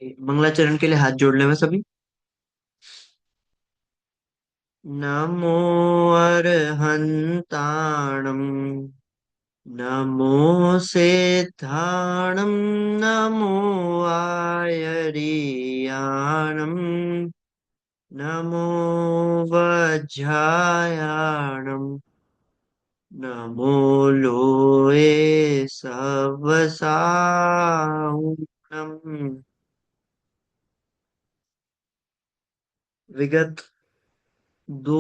मंगलाचरण के लिए हाथ जोड़ ले मैं सभी। नमो अर्हंताणम, नमो सेद्धाणम, नमो आयरियाणम, नमो वज्रायाणम, नमो लोए सवसाहुणम। विगत 2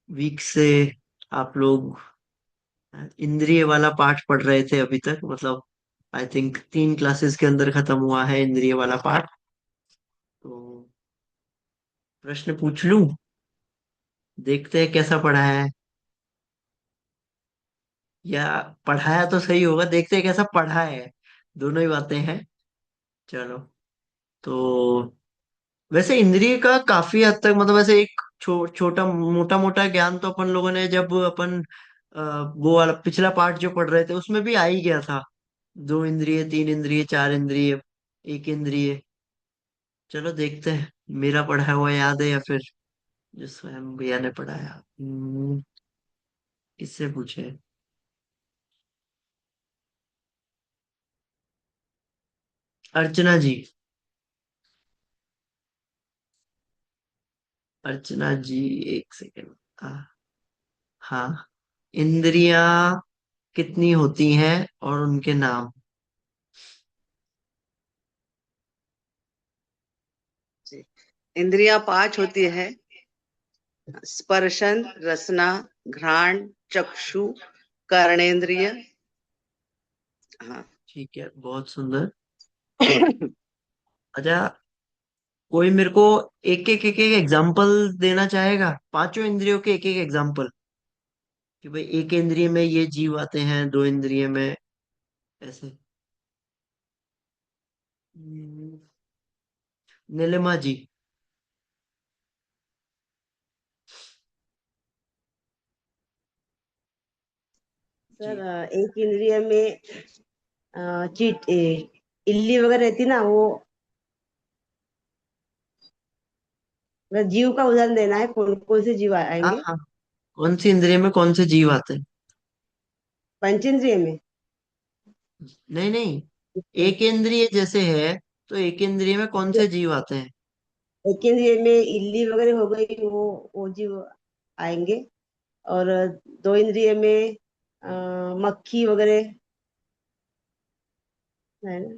वीक से आप लोग इंद्रिय वाला पाठ पढ़ रहे थे अभी तक, मतलब आई थिंक 3 क्लासेस के अंदर खत्म हुआ है इंद्रिय वाला पाठ। तो प्रश्न पूछ लूं? देखते हैं कैसा पढ़ा है, या पढ़ाया तो सही होगा, देखते हैं कैसा पढ़ा है। दोनों ही बातें हैं। चलो। तो वैसे इंद्रिय का काफी हद तक, मतलब वैसे एक छोटा मोटा मोटा ज्ञान तो अपन लोगों ने, जब अपन वो वाला पिछला पार्ट जो पढ़ रहे थे उसमें भी आ ही गया था। 2 इंद्रिय, 3 इंद्रिय, 4 इंद्रिय, एक इंद्रिय। चलो देखते हैं मेरा पढ़ा हुआ याद है या फिर जो स्वयं भैया ने पढ़ाया। इससे पूछे। अर्चना जी। अर्चना जी, एक सेकेंड। हाँ। इंद्रियां कितनी होती हैं और उनके नाम? जी। इंद्रियां 5 होती है। स्पर्शन, रसना, घ्राण, चक्षु, कर्णेंद्रिय। हाँ। ठीक है, बहुत सुंदर। अच्छा, कोई मेरे को एक एक एग्जाम्पल देना चाहेगा, 5 इंद्रियों के एक एक एग्जाम्पल, कि भाई एक इंद्रिय में ये जीव आते हैं, 2 इंद्रिय में ऐसे। हम्म, नीलिमा जी। सर, जी। एक इंद्रिय में इल्ली वगैरह रहती ना वो। मतलब जीव का उदाहरण देना है, कौन कौन से जीव हाँ आएंगे। हाँ। कौन सी इंद्रिय में कौन से जीव आते हैं? पंचेंद्रिय में। नहीं नहीं, एक इंद्रिय जैसे है, तो एक इंद्रिय में कौन से जीव आते हैं? एक इंद्रिय में इल्ली वगैरह हो गई, वो जीव आएंगे। और 2 इंद्रिय में मक्खी वगैरह है ना।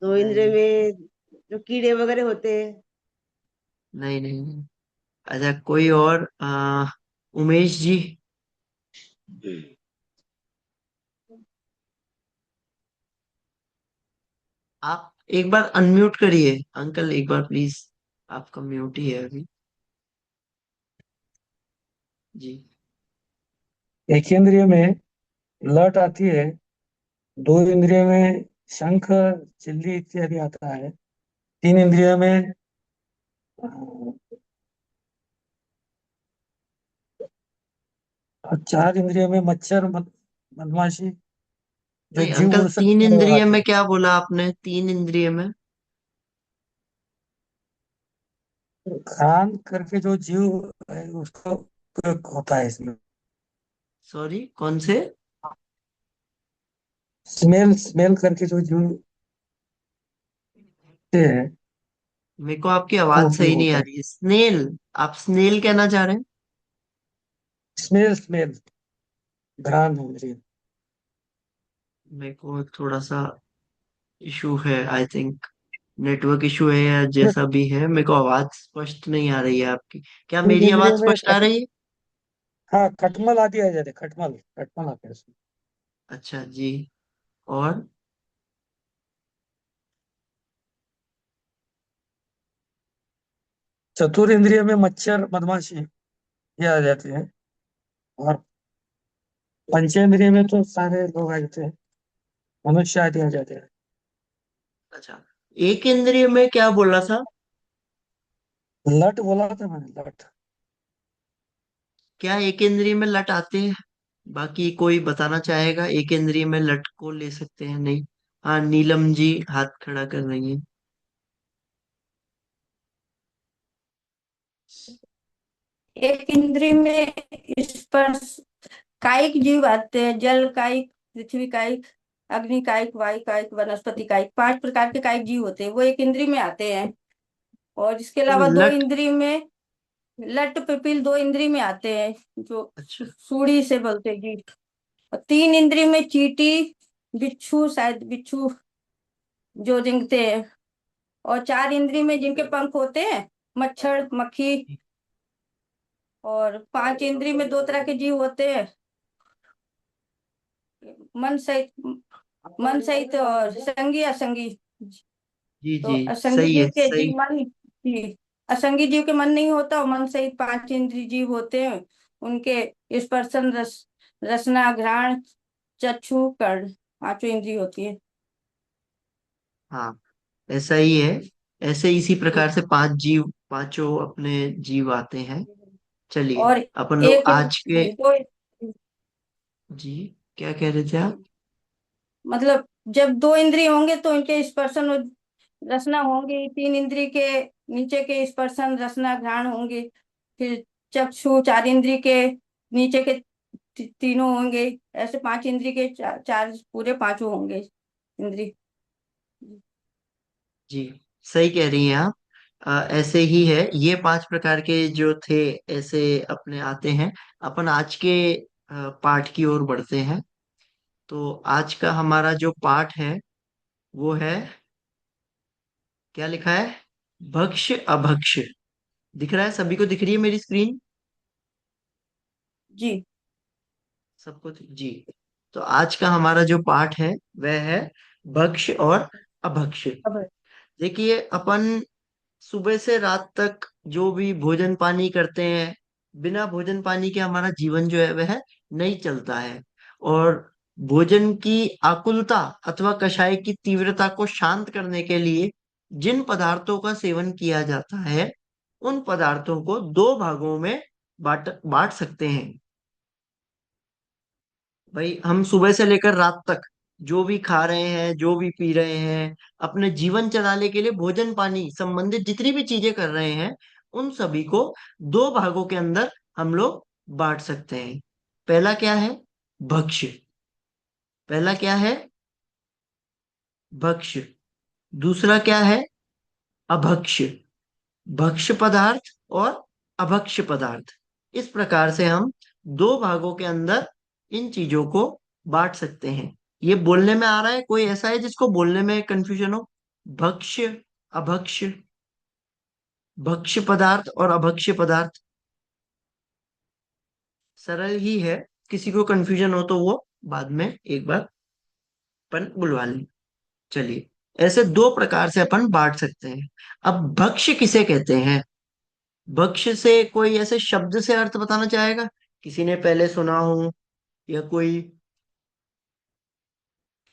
2 इंद्रिय नहीं में जो कीड़े वगैरह होते हैं। नहीं नहीं नहीं। अच्छा, कोई और उमेश जी। आप एक बार अनम्यूट करिए अंकल, एक बार प्लीज। आपका म्यूट ही है अभी। जी। एक इंद्रिय में लट आती है। 2 इंद्रिय में शंख, चिल्ली इत्यादि आता है। 3 इंद्रिय में और 4 इंद्रिय में मच्छर, मधमाशी, जो नहीं जीव अंकल, उड़ तीन सकते हैं वो इंद्रिय आते में हैं। क्या बोला आपने? 3 इंद्रिय में? घ्राण करके जो जीव है उसका उपयोग होता है इसमें। सॉरी, कौन से? स्मेल स्मेल करके जो जीव होते हैं मेरे को आपकी उसका आवाज सही उपयोग नहीं आ होता है। रही है। स्नेल? आप स्नेल कहना चाह रहे हैं? स्मेल स्मेल, घ्राण इंद्रिय। मेरे को थोड़ा सा इशू है आई थिंक। नेटवर्क इशू है या जैसा भी है, मेरे को आवाज स्पष्ट नहीं आ रही है आपकी। क्या तीन मेरी इंद्रिय आवाज में स्पष्ट आ रही है? हाँ, खटमल आदि आ जाते, खटमल खटमल आते हैं उसमें। अच्छा जी। और? चतुर इंद्रिय में मच्छर, मधमाशी ये आ जाते हैं। और पंचेंद्रिय में तो सारे लोग आ जाते हैं, मनुष्य आदि आ जाते हैं। अच्छा, एक इंद्रिय में क्या बोला था? लट बोला था मैंने, लट। क्या एक इंद्रिय में लट आते हैं? बाकी कोई बताना चाहेगा, एक इंद्रिय में लट को ले सकते हैं नहीं? हाँ, नीलम जी हाथ खड़ा कर रही है। एक इंद्री में स्पर्श कायिक जीव आते हैं, जल कायिक, पृथ्वी कायिक, अग्नि कायिक, वायु कायिक, वनस्पति कायिक, 5 प्रकार के कायिक जीव होते हैं, वो एक इंद्री में आते हैं। और इसके तो अलावा दो लट। इंद्री में लट पिपील 2 इंद्री में आते हैं, जो अच्छा। सूड़ी से बोलते हैं जी। और 3 इंद्री में चींटी, बिच्छू, शायद बिच्छू जो रेंगते हैं। और 4 इंद्री में जिनके पंख होते हैं, मच्छर, मक्खी। और 5 इंद्री में 2 तरह के जीव होते हैं, मन सहित मन सहित और संगी असंगी। जी तो जी। असंगी सही जीव है, के सही। जीव मन जी, असंगी जीव के मन नहीं होता, और मन सहित 5 इंद्रिय जीव होते हैं। उनके स्पर्शन, रसना, घ्राण, चक्षु, कर्ण, 5 इंद्रिय होती है। हाँ, ऐसा ही है। ऐसे इसी जी। प्रकार से पांच जीव, पांचों अपने जीव आते हैं। चलिए, और अपन लोग एक आज के। दो जी, क्या कह रहे थे आप? मतलब जब 2 इंद्रिय होंगे तो इनके स्पर्शन और रसना होंगी, 3 इंद्रिय के नीचे के स्पर्शन, रसना, घ्राण होंगे। फिर चक्षु 4 इंद्रिय के नीचे के तीनों होंगे। ऐसे 5 इंद्रिय के चार पूरे 5 होंगे इंद्रिय। जी, सही कह रही हैं आप। ऐसे ही है, ये पांच प्रकार के जो थे, ऐसे अपने आते हैं। अपन आज के पाठ की ओर बढ़ते हैं। तो आज का हमारा जो पाठ है वो है, क्या लिखा है? भक्ष अभक्ष। दिख रहा है? सभी को दिख रही है मेरी स्क्रीन? जी। सबको जी। तो आज का हमारा जो पाठ है वह है भक्ष और अभक्ष। अब देखिए, अपन सुबह से रात तक जो भी भोजन पानी करते हैं, बिना भोजन पानी के हमारा जीवन जो है वह नहीं चलता है। और भोजन की आकुलता अथवा कषाय की तीव्रता को शांत करने के लिए जिन पदार्थों का सेवन किया जाता है, उन पदार्थों को दो भागों में बांट बांट सकते हैं। भाई, हम सुबह से लेकर रात तक जो भी खा रहे हैं, जो भी पी रहे हैं, अपने जीवन चलाने के लिए भोजन पानी संबंधित जितनी भी चीजें कर रहे हैं, उन सभी को दो भागों के अंदर हम लोग बांट सकते हैं। पहला क्या है? भक्ष्य। पहला क्या है? भक्ष्य। दूसरा क्या है? अभक्ष्य। भक्ष्य पदार्थ और अभक्ष्य पदार्थ। इस प्रकार से हम दो भागों के अंदर इन चीजों को बांट सकते हैं। ये बोलने में आ रहा है? कोई ऐसा है जिसको बोलने में कंफ्यूजन हो? भक्ष्य, अभक्ष्य, भक्ष्य पदार्थ और अभक्ष्य पदार्थ सरल ही है। किसी को कंफ्यूजन हो तो वो बाद में एक बार अपन बुलवा लें। चलिए, ऐसे दो प्रकार से अपन बांट सकते हैं। अब भक्ष्य किसे कहते हैं? भक्ष्य से कोई ऐसे शब्द से अर्थ बताना चाहेगा? किसी ने पहले सुना हो, या कोई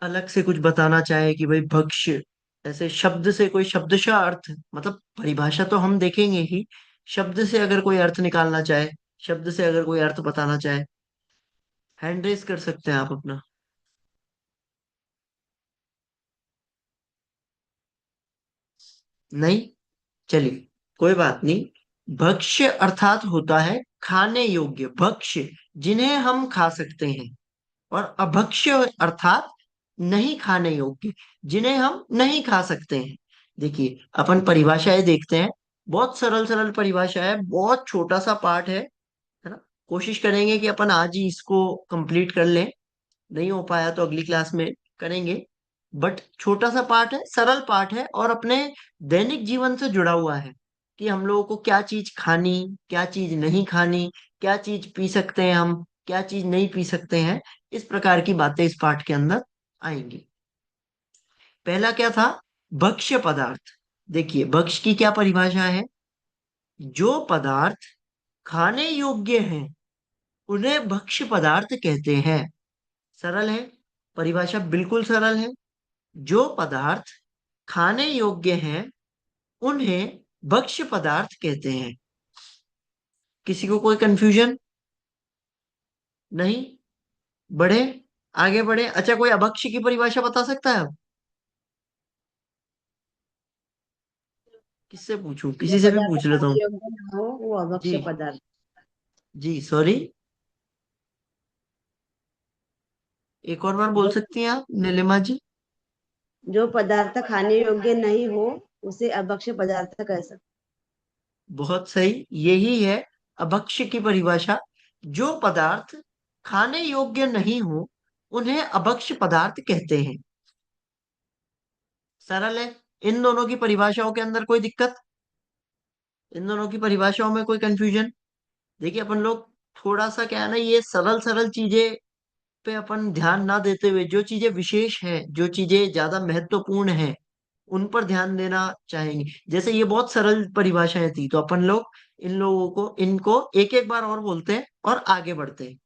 अलग से कुछ बताना चाहे कि भाई भक्ष्य, ऐसे शब्द से कोई शब्दशः अर्थ, मतलब परिभाषा तो हम देखेंगे ही, शब्द से अगर कोई अर्थ निकालना चाहे, शब्द से अगर कोई अर्थ बताना चाहे, हैंड रेस कर सकते हैं आप अपना। नहीं? चलिए, कोई बात नहीं। भक्ष्य अर्थात होता है खाने योग्य, भक्ष्य जिन्हें हम खा सकते हैं। और अभक्ष्य अर्थात नहीं खाने योग्य, जिन्हें हम नहीं खा सकते हैं। देखिए, अपन परिभाषाएं देखते हैं। बहुत सरल सरल परिभाषा है, बहुत छोटा सा पार्ट है ना। कोशिश करेंगे कि अपन आज ही इसको कंप्लीट कर लें। नहीं हो पाया तो अगली क्लास में करेंगे। बट छोटा सा पार्ट है, सरल पार्ट है, और अपने दैनिक जीवन से जुड़ा हुआ है कि हम लोगों को क्या चीज खानी, क्या चीज नहीं खानी, क्या चीज पी सकते हैं हम, क्या चीज नहीं पी सकते हैं। इस प्रकार की बातें इस पाठ के अंदर आएंगी। पहला क्या था? भक्ष्य पदार्थ। देखिए, भक्ष्य की क्या परिभाषा है? जो पदार्थ खाने योग्य हैं, उन्हें भक्ष्य पदार्थ कहते हैं। सरल है, परिभाषा बिल्कुल सरल है। जो पदार्थ खाने योग्य हैं, उन्हें भक्ष्य पदार्थ कहते हैं। किसी को कोई कंफ्यूजन? नहीं? बढ़े, आगे बढ़े। अच्छा, कोई अभक्ष्य की परिभाषा बता सकता है अब? किससे पूछूं, जो किसी से भी पदार्थ पूछ लेता हूँ। खाने योग्य न हो वो जी। अभक्ष्य पदार्थ। जी सॉरी, एक और बार बोल जो सकती हैं आप नीलिमा जी? जो पदार्थ खाने योग्य नहीं हो उसे अभक्ष्य पदार्थ कह सकते। बहुत सही, यही है अभक्ष्य की परिभाषा। जो पदार्थ खाने योग्य नहीं हो उन्हें अभक्ष्य पदार्थ कहते हैं। सरल है। इन दोनों की परिभाषाओं के अंदर कोई दिक्कत? इन दोनों की परिभाषाओं में कोई कंफ्यूजन? देखिए अपन लोग थोड़ा सा क्या है ना, ये सरल सरल चीजें पे अपन ध्यान ना देते हुए जो चीजें विशेष हैं, जो चीजें ज्यादा महत्वपूर्ण हैं, उन पर ध्यान देना चाहेंगे। जैसे ये बहुत सरल परिभाषाएं थी, तो अपन लोग इन लोगों को, इनको एक एक बार और बोलते हैं और आगे बढ़ते हैं।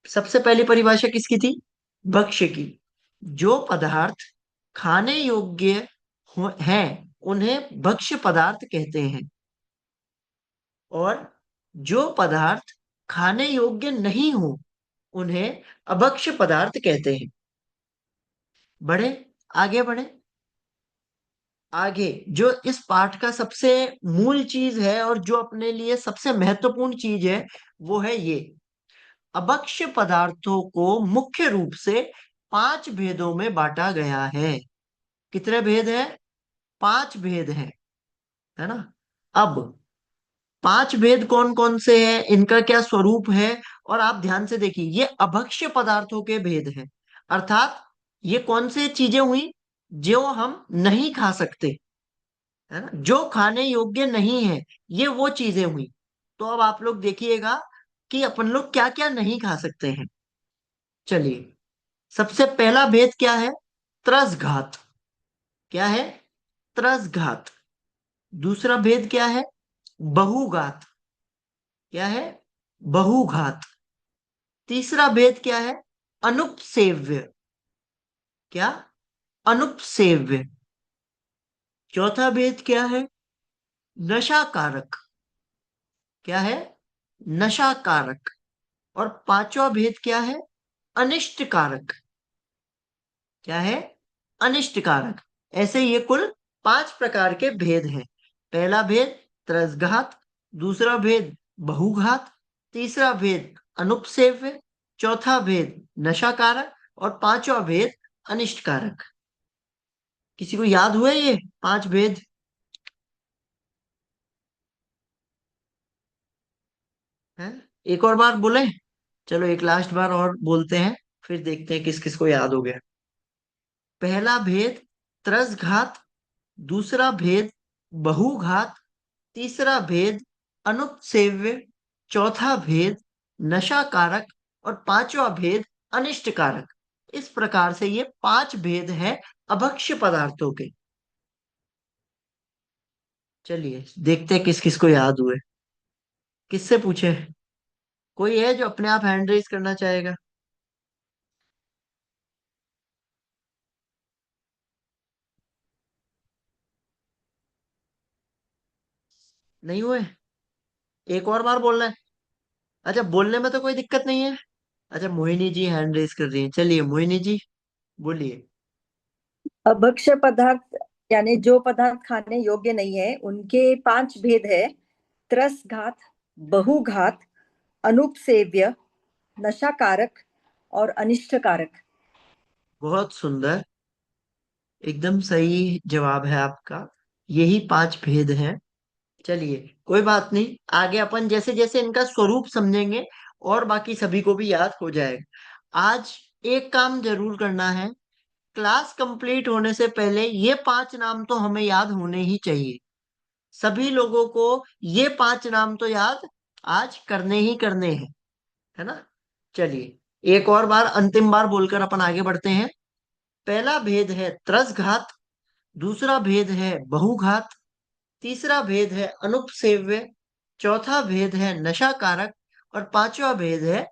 सबसे पहली परिभाषा किसकी थी? भक्ष्य की। जो पदार्थ खाने योग्य हैं उन्हें भक्ष्य पदार्थ कहते हैं, और जो पदार्थ खाने योग्य नहीं हो उन्हें अभक्ष्य पदार्थ कहते हैं। बढ़े, आगे बढ़े। आगे जो इस पाठ का सबसे मूल चीज है और जो अपने लिए सबसे महत्वपूर्ण चीज है, वो है ये। अभक्ष्य पदार्थों को मुख्य रूप से 5 भेदों में बांटा गया है। कितने भेद हैं? 5 भेद हैं, है ना? अब 5 भेद कौन कौन से हैं, इनका क्या स्वरूप है, और आप ध्यान से देखिए, ये अभक्ष्य पदार्थों के भेद हैं। अर्थात ये कौन से चीजें हुई जो हम नहीं खा सकते, है ना, जो खाने योग्य नहीं है, ये वो चीजें हुई। तो अब आप लोग देखिएगा कि अपन लोग क्या क्या नहीं खा सकते हैं। चलिए, सबसे पहला भेद क्या है? त्रसघात। क्या है? त्रसघात। दूसरा भेद क्या है? बहुघात। क्या है? बहुघात। तीसरा भेद क्या है? अनुपसेव्य। क्या? अनुपसेव्य। चौथा भेद क्या है? नशाकारक। क्या है? नशाकारक। और पांचवा भेद क्या है? अनिष्टकारक। क्या है? अनिष्टकारक। ऐसे ये कुल 5 प्रकार के भेद हैं। पहला भेद त्रसघात, दूसरा भेद बहुघात, तीसरा भेद अनुपसेव्य, चौथा भेद नशाकारक, और पांचवा भेद अनिष्टकारक। किसी को याद हुए ये 5 भेद? हैं? एक और बार बोले? चलो एक लास्ट बार और बोलते हैं, फिर देखते हैं किस किस को याद हो गया। पहला भेद त्रसघात, दूसरा भेद बहुघात, तीसरा भेद अनुपसेव्य, चौथा भेद नशाकारक, और पांचवा भेद अनिष्टकारक। इस प्रकार से ये 5 भेद हैं अभक्ष्य पदार्थों के। चलिए देखते हैं किस किस को याद हुए। किससे पूछे? कोई है जो अपने आप हैंड रेज करना चाहेगा? नहीं हुए? एक और बार बोलना है? अच्छा, बोलने में तो कोई दिक्कत नहीं है। अच्छा, मोहिनी जी हैंड रेज कर रही है, चलिए मोहिनी जी बोलिए। अभक्ष्य पदार्थ यानी जो पदार्थ खाने योग्य नहीं है उनके 5 भेद है। त्रसघात, बहुघात, अनुपसेव्य, नशाकारक और अनिष्टकारक। बहुत सुंदर, एकदम सही जवाब है आपका। यही 5 भेद हैं। चलिए कोई बात नहीं, आगे अपन जैसे जैसे इनका स्वरूप समझेंगे और बाकी सभी को भी याद हो जाएगा। आज एक काम जरूर करना है, क्लास कंप्लीट होने से पहले ये 5 नाम तो हमें याद होने ही चाहिए। सभी लोगों को ये 5 नाम तो याद आज करने ही करने हैं, है ना? चलिए एक और बार, अंतिम बार बोलकर अपन आगे बढ़ते हैं। पहला भेद है त्रसघात, दूसरा भेद है बहुघात, तीसरा भेद है अनुपसेव्य, चौथा भेद है नशाकारक, और पांचवा भेद है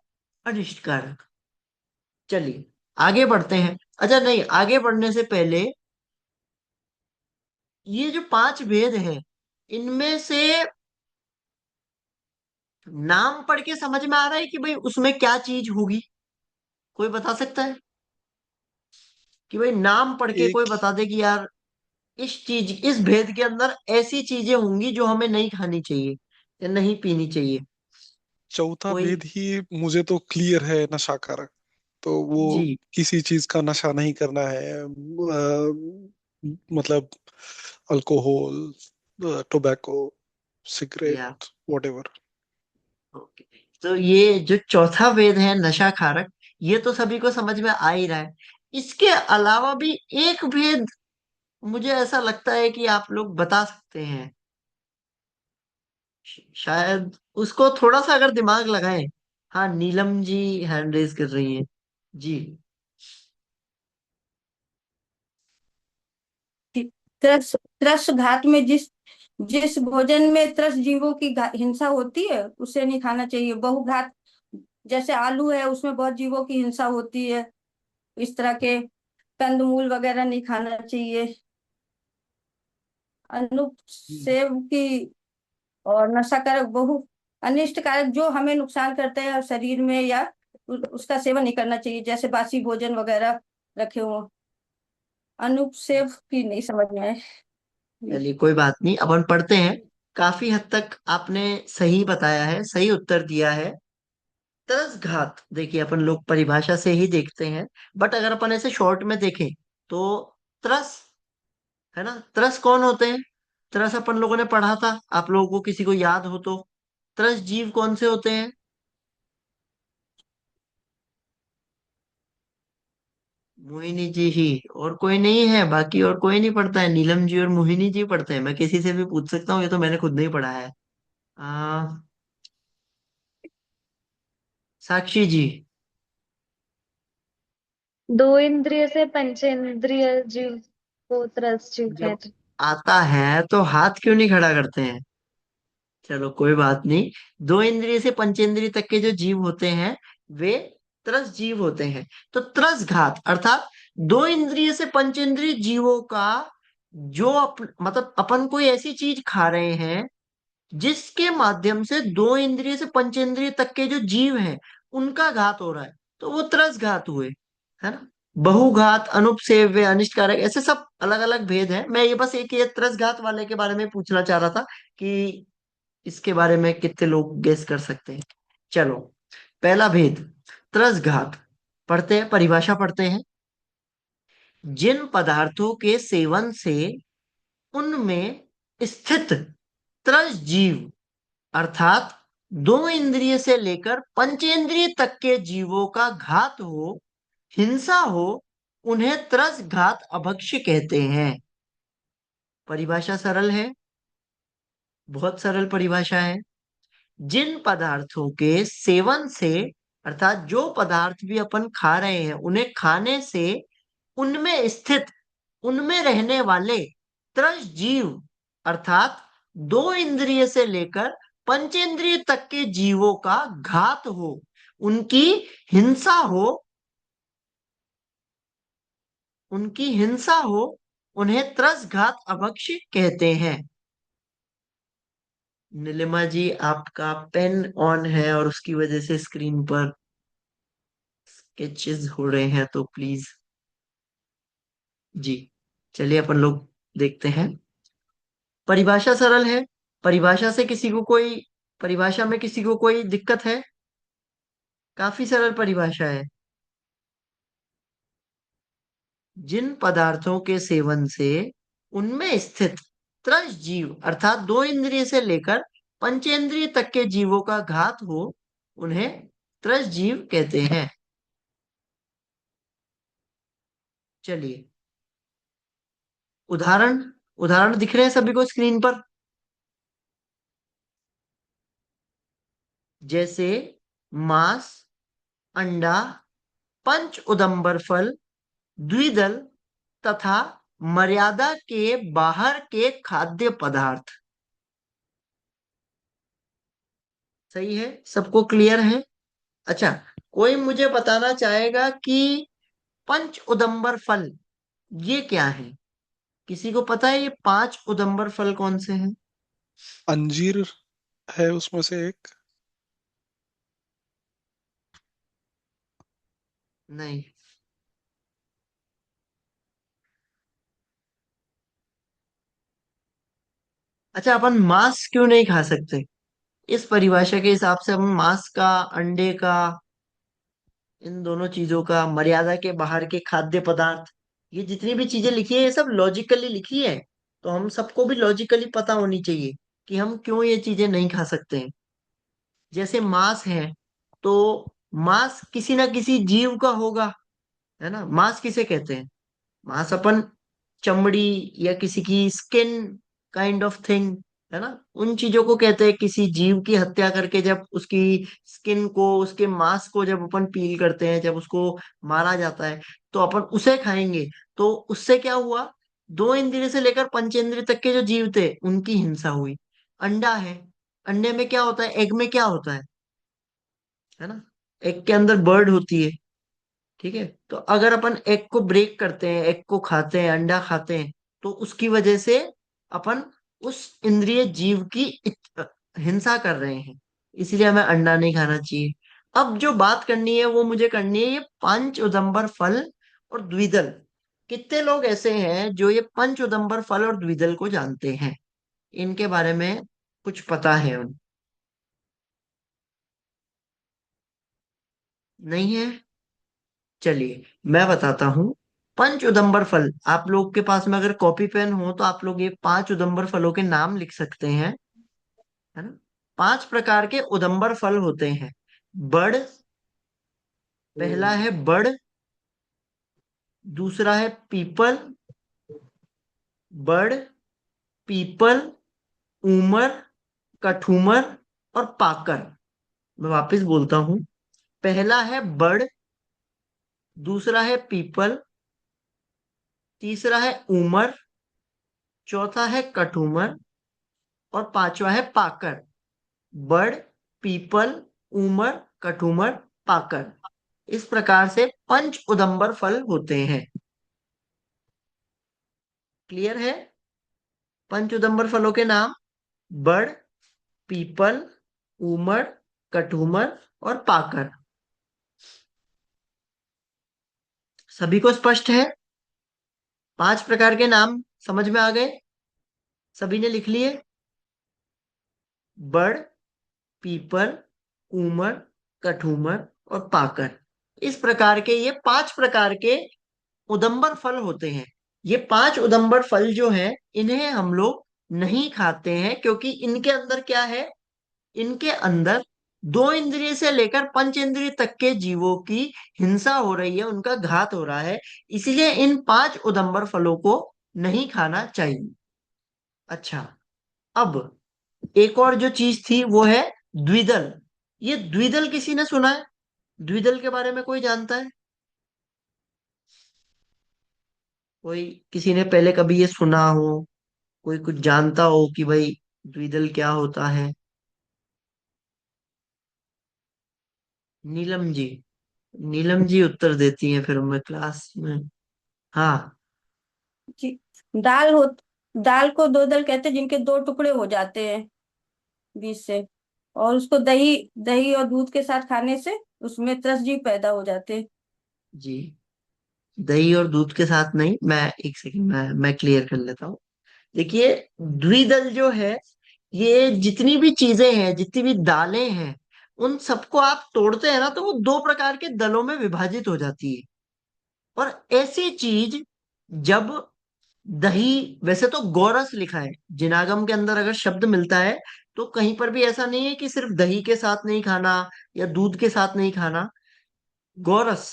अनिष्टकारक। चलिए आगे बढ़ते हैं। अच्छा नहीं, आगे बढ़ने से पहले ये जो 5 भेद हैं, इनमें से नाम पढ़ के समझ में आ रहा है कि भाई उसमें क्या चीज होगी? कोई बता सकता है कि भाई नाम पढ़ के कोई एक बता दे कि यार इस भेद के अंदर ऐसी चीजें होंगी जो हमें नहीं खानी चाहिए या नहीं पीनी चाहिए। चौथा कोई। भेद ही मुझे तो क्लियर है, नशाकारक। तो वो जी। किसी चीज का नशा नहीं करना है, मतलब अल्कोहल, टोबैको, या सिगरेट, वॉटेवर। ओके। तो ये जो चौथा वेद है नशा कारक, ये तो सभी को समझ में आ ही रहा है। इसके अलावा भी एक भेद मुझे ऐसा लगता है कि आप लोग बता सकते हैं, शायद उसको थोड़ा सा अगर दिमाग लगाएं। हाँ, नीलम जी हैंड रेज कर रही हैं। जी। त्रस त्रस घात में जिस जिस भोजन में त्रस जीवों की हिंसा होती है उसे नहीं खाना चाहिए। बहुघात जैसे आलू है, उसमें बहुत जीवों की हिंसा होती है, इस तरह के कंदमूल वगैरह नहीं खाना चाहिए। अनुसेव की और नशाकारक बहु अनिष्ट कारक जो हमें नुकसान करते हैं शरीर में, या उसका सेवन नहीं करना चाहिए, जैसे बासी भोजन वगैरह रखे हो। अनुसेव की नहीं समझ में आए। चलिए कोई बात नहीं, अपन पढ़ते हैं। काफी हद तक आपने सही बताया है, सही उत्तर दिया है। तरस घात देखिए अपन लोग परिभाषा से ही देखते हैं, बट अगर अपन ऐसे शॉर्ट में देखें तो तरस, है ना, तरस कौन होते हैं? तरस अपन लोगों ने पढ़ा था, आप लोगों को किसी को याद हो तो। तरस जीव कौन से होते हैं? मोहिनी जी ही, और कोई नहीं है बाकी, और कोई नहीं पढ़ता है? नीलम जी और मोहिनी जी पढ़ते हैं? मैं किसी से भी पूछ सकता हूँ, ये तो मैंने खुद नहीं पढ़ा है। आ, साक्षी जी। दो इंद्रिय से पंचेंद्रिय जीव को त्रस जीव जब कहते हैं। आता है तो हाथ क्यों नहीं खड़ा करते हैं? चलो कोई बात नहीं। दो इंद्रिय से पंचेंद्रिय तक के जो जीव होते हैं वे त्रस जीव होते हैं। तो त्रस घात अर्थात दो इंद्रिय से पंचेंद्रिय जीवों का जो मतलब अपन कोई ऐसी चीज खा रहे हैं जिसके माध्यम से दो इंद्रिय से पंचेंद्रिय तक के जो जीव हैं उनका घात हो रहा है, तो वो त्रस घात हुए, है ना। बहुघात, अनुपसेव्य, अनिष्टकारक, ऐसे सब अलग अलग भेद हैं। मैं ये बस एक ये त्रस घात वाले के बारे में पूछना चाह रहा था कि इसके बारे में कितने लोग गेस कर सकते हैं। चलो, पहला भेद, त्रस घात। पढ़ते हैं, परिभाषा पढ़ते हैं। जिन पदार्थों के सेवन से उनमें स्थित त्रस जीव अर्थात दो इंद्रिय से लेकर पंचेंद्रिय तक के जीवों का घात हो, हिंसा हो, उन्हें त्रस घात अभक्ष्य कहते हैं। परिभाषा सरल है, बहुत सरल परिभाषा है। जिन पदार्थों के सेवन से अर्थात जो पदार्थ भी अपन खा रहे हैं उन्हें खाने से उनमें स्थित, उनमें रहने वाले त्रस जीव अर्थात दो इंद्रिय से लेकर पंचेंद्रिय तक के जीवों का घात हो, उनकी हिंसा हो, उनकी हिंसा हो, उन्हें त्रस घात अभक्ष्य कहते हैं। नीलिमा जी, आपका पेन ऑन है और उसकी वजह से स्क्रीन पर स्केचेस हो रहे हैं, तो प्लीज। जी। चलिए अपन लोग देखते हैं। परिभाषा सरल है। परिभाषा से किसी को कोई, परिभाषा में किसी को कोई दिक्कत है? काफी सरल परिभाषा है। जिन पदार्थों के सेवन से उनमें स्थित त्रस जीव अर्थात दो इंद्रिय से लेकर पंचेंद्रिय तक के जीवों का घात हो, उन्हें त्रस जीव कहते हैं। चलिए, उदाहरण, उदाहरण दिख रहे हैं सभी को स्क्रीन पर? जैसे मांस, अंडा, पंच उदंबर फल, द्विदल तथा मर्यादा के बाहर के खाद्य पदार्थ। सही है, सबको क्लियर है? अच्छा, कोई मुझे बताना चाहेगा कि पंच उदंबर फल ये क्या है? किसी को पता है ये पांच उदंबर फल कौन से हैं? अंजीर है उसमें से एक। नहीं। अच्छा, अपन मांस क्यों नहीं खा सकते? इस परिभाषा के हिसाब से हम मांस का, अंडे का, इन दोनों चीजों का, मर्यादा के बाहर के खाद्य पदार्थ, ये जितनी भी चीजें लिखी है ये सब लॉजिकली लिखी है। तो हम सबको भी लॉजिकली पता होनी चाहिए कि हम क्यों ये चीजें नहीं खा सकते हैं। जैसे मांस है, तो मांस किसी ना किसी जीव का होगा, है ना? मांस किसे कहते हैं? मांस अपन चमड़ी या किसी की स्किन काइंड ऑफ थिंग, है ना, उन चीजों को कहते हैं। किसी जीव की हत्या करके जब उसकी स्किन को, उसके मांस को जब अपन पील करते हैं, जब उसको मारा जाता है, तो अपन उसे खाएंगे। तो उससे क्या हुआ? दो इंद्रिय से लेकर पंचेंद्रिय तक के जो जीव थे उनकी हिंसा हुई। अंडा है, अंडे में क्या होता है, एग में क्या होता है ना? एग के अंदर बर्ड होती है। ठीक है, तो अगर अपन एग को ब्रेक करते हैं, एग को खाते हैं, अंडा खाते हैं, तो उसकी वजह से अपन उस इंद्रिय जीव की हिंसा कर रहे हैं। इसलिए हमें अंडा नहीं खाना चाहिए। अब जो बात करनी है वो मुझे करनी है ये पंच उदंबर फल और द्विदल। कितने लोग ऐसे हैं जो ये पंच उदंबर फल और द्विदल को जानते हैं? इनके बारे में कुछ पता है उन? नहीं है? चलिए मैं बताता हूँ। पंच उदंबर फल, आप लोग के पास में अगर कॉपी पेन हो तो आप लोग ये पांच उदंबर फलों के नाम लिख सकते हैं, है ना? पांच प्रकार के उदंबर फल होते हैं। बड़, पहला है बड़, दूसरा है पीपल, बड़, पीपल, ऊमर, कठूमर और पाकर। मैं वापस बोलता हूँ। पहला है बड़, दूसरा है पीपल, तीसरा है ऊमर, चौथा है कठूमर और पांचवा है पाकर। बड़, पीपल, ऊमर, कठूमर, पाकर। इस प्रकार से पंच उदंबर फल होते हैं। क्लियर है? पंच उदंबर फलों के नाम: बड़, पीपल, ऊमर, कठूमर और पाकर। सभी को स्पष्ट है? पांच प्रकार के नाम समझ में आ गए? सभी ने लिख लिए? बड़, पीपल, ऊमर, कठूमर और पाकर। इस प्रकार के ये पांच प्रकार के उदंबर फल होते हैं। ये पांच उदंबर फल जो है, इन्हें हम लोग नहीं खाते हैं, क्योंकि इनके अंदर क्या है? इनके अंदर दो इंद्रिय से लेकर पंच इंद्रिय तक के जीवों की हिंसा हो रही है, उनका घात हो रहा है। इसलिए इन पांच उदंबर फलों को नहीं खाना चाहिए। अच्छा, अब एक और जो चीज थी वो है द्विदल। ये द्विदल किसी ने सुना है? द्विदल के बारे में कोई जानता है? कोई, किसी ने पहले कभी ये सुना हो? कोई कुछ जानता हो कि भाई द्विदल क्या होता है? नीलम जी, नीलम जी उत्तर देती हैं फिर मैं क्लास में। हाँ। जी, दाल हो दाल को दो दल कहते हैं जिनके दो टुकड़े हो जाते हैं बीच से, और उसको दही दही और दूध के साथ खाने से उसमें त्रसजीव पैदा हो जाते हैं। जी, दही और दूध के साथ नहीं, मैं एक सेकंड, मैं क्लियर कर लेता हूँ। देखिए, द्विदल जो है, ये जितनी भी चीजें हैं, जितनी भी दालें हैं, उन सबको आप तोड़ते हैं ना, तो वो दो प्रकार के दलों में विभाजित हो जाती है। और ऐसी चीज, जब दही, वैसे तो गोरस लिखा है जिनागम के अंदर, अगर शब्द मिलता है तो कहीं पर भी ऐसा नहीं है कि सिर्फ दही के साथ नहीं खाना या दूध के साथ नहीं खाना। गोरस,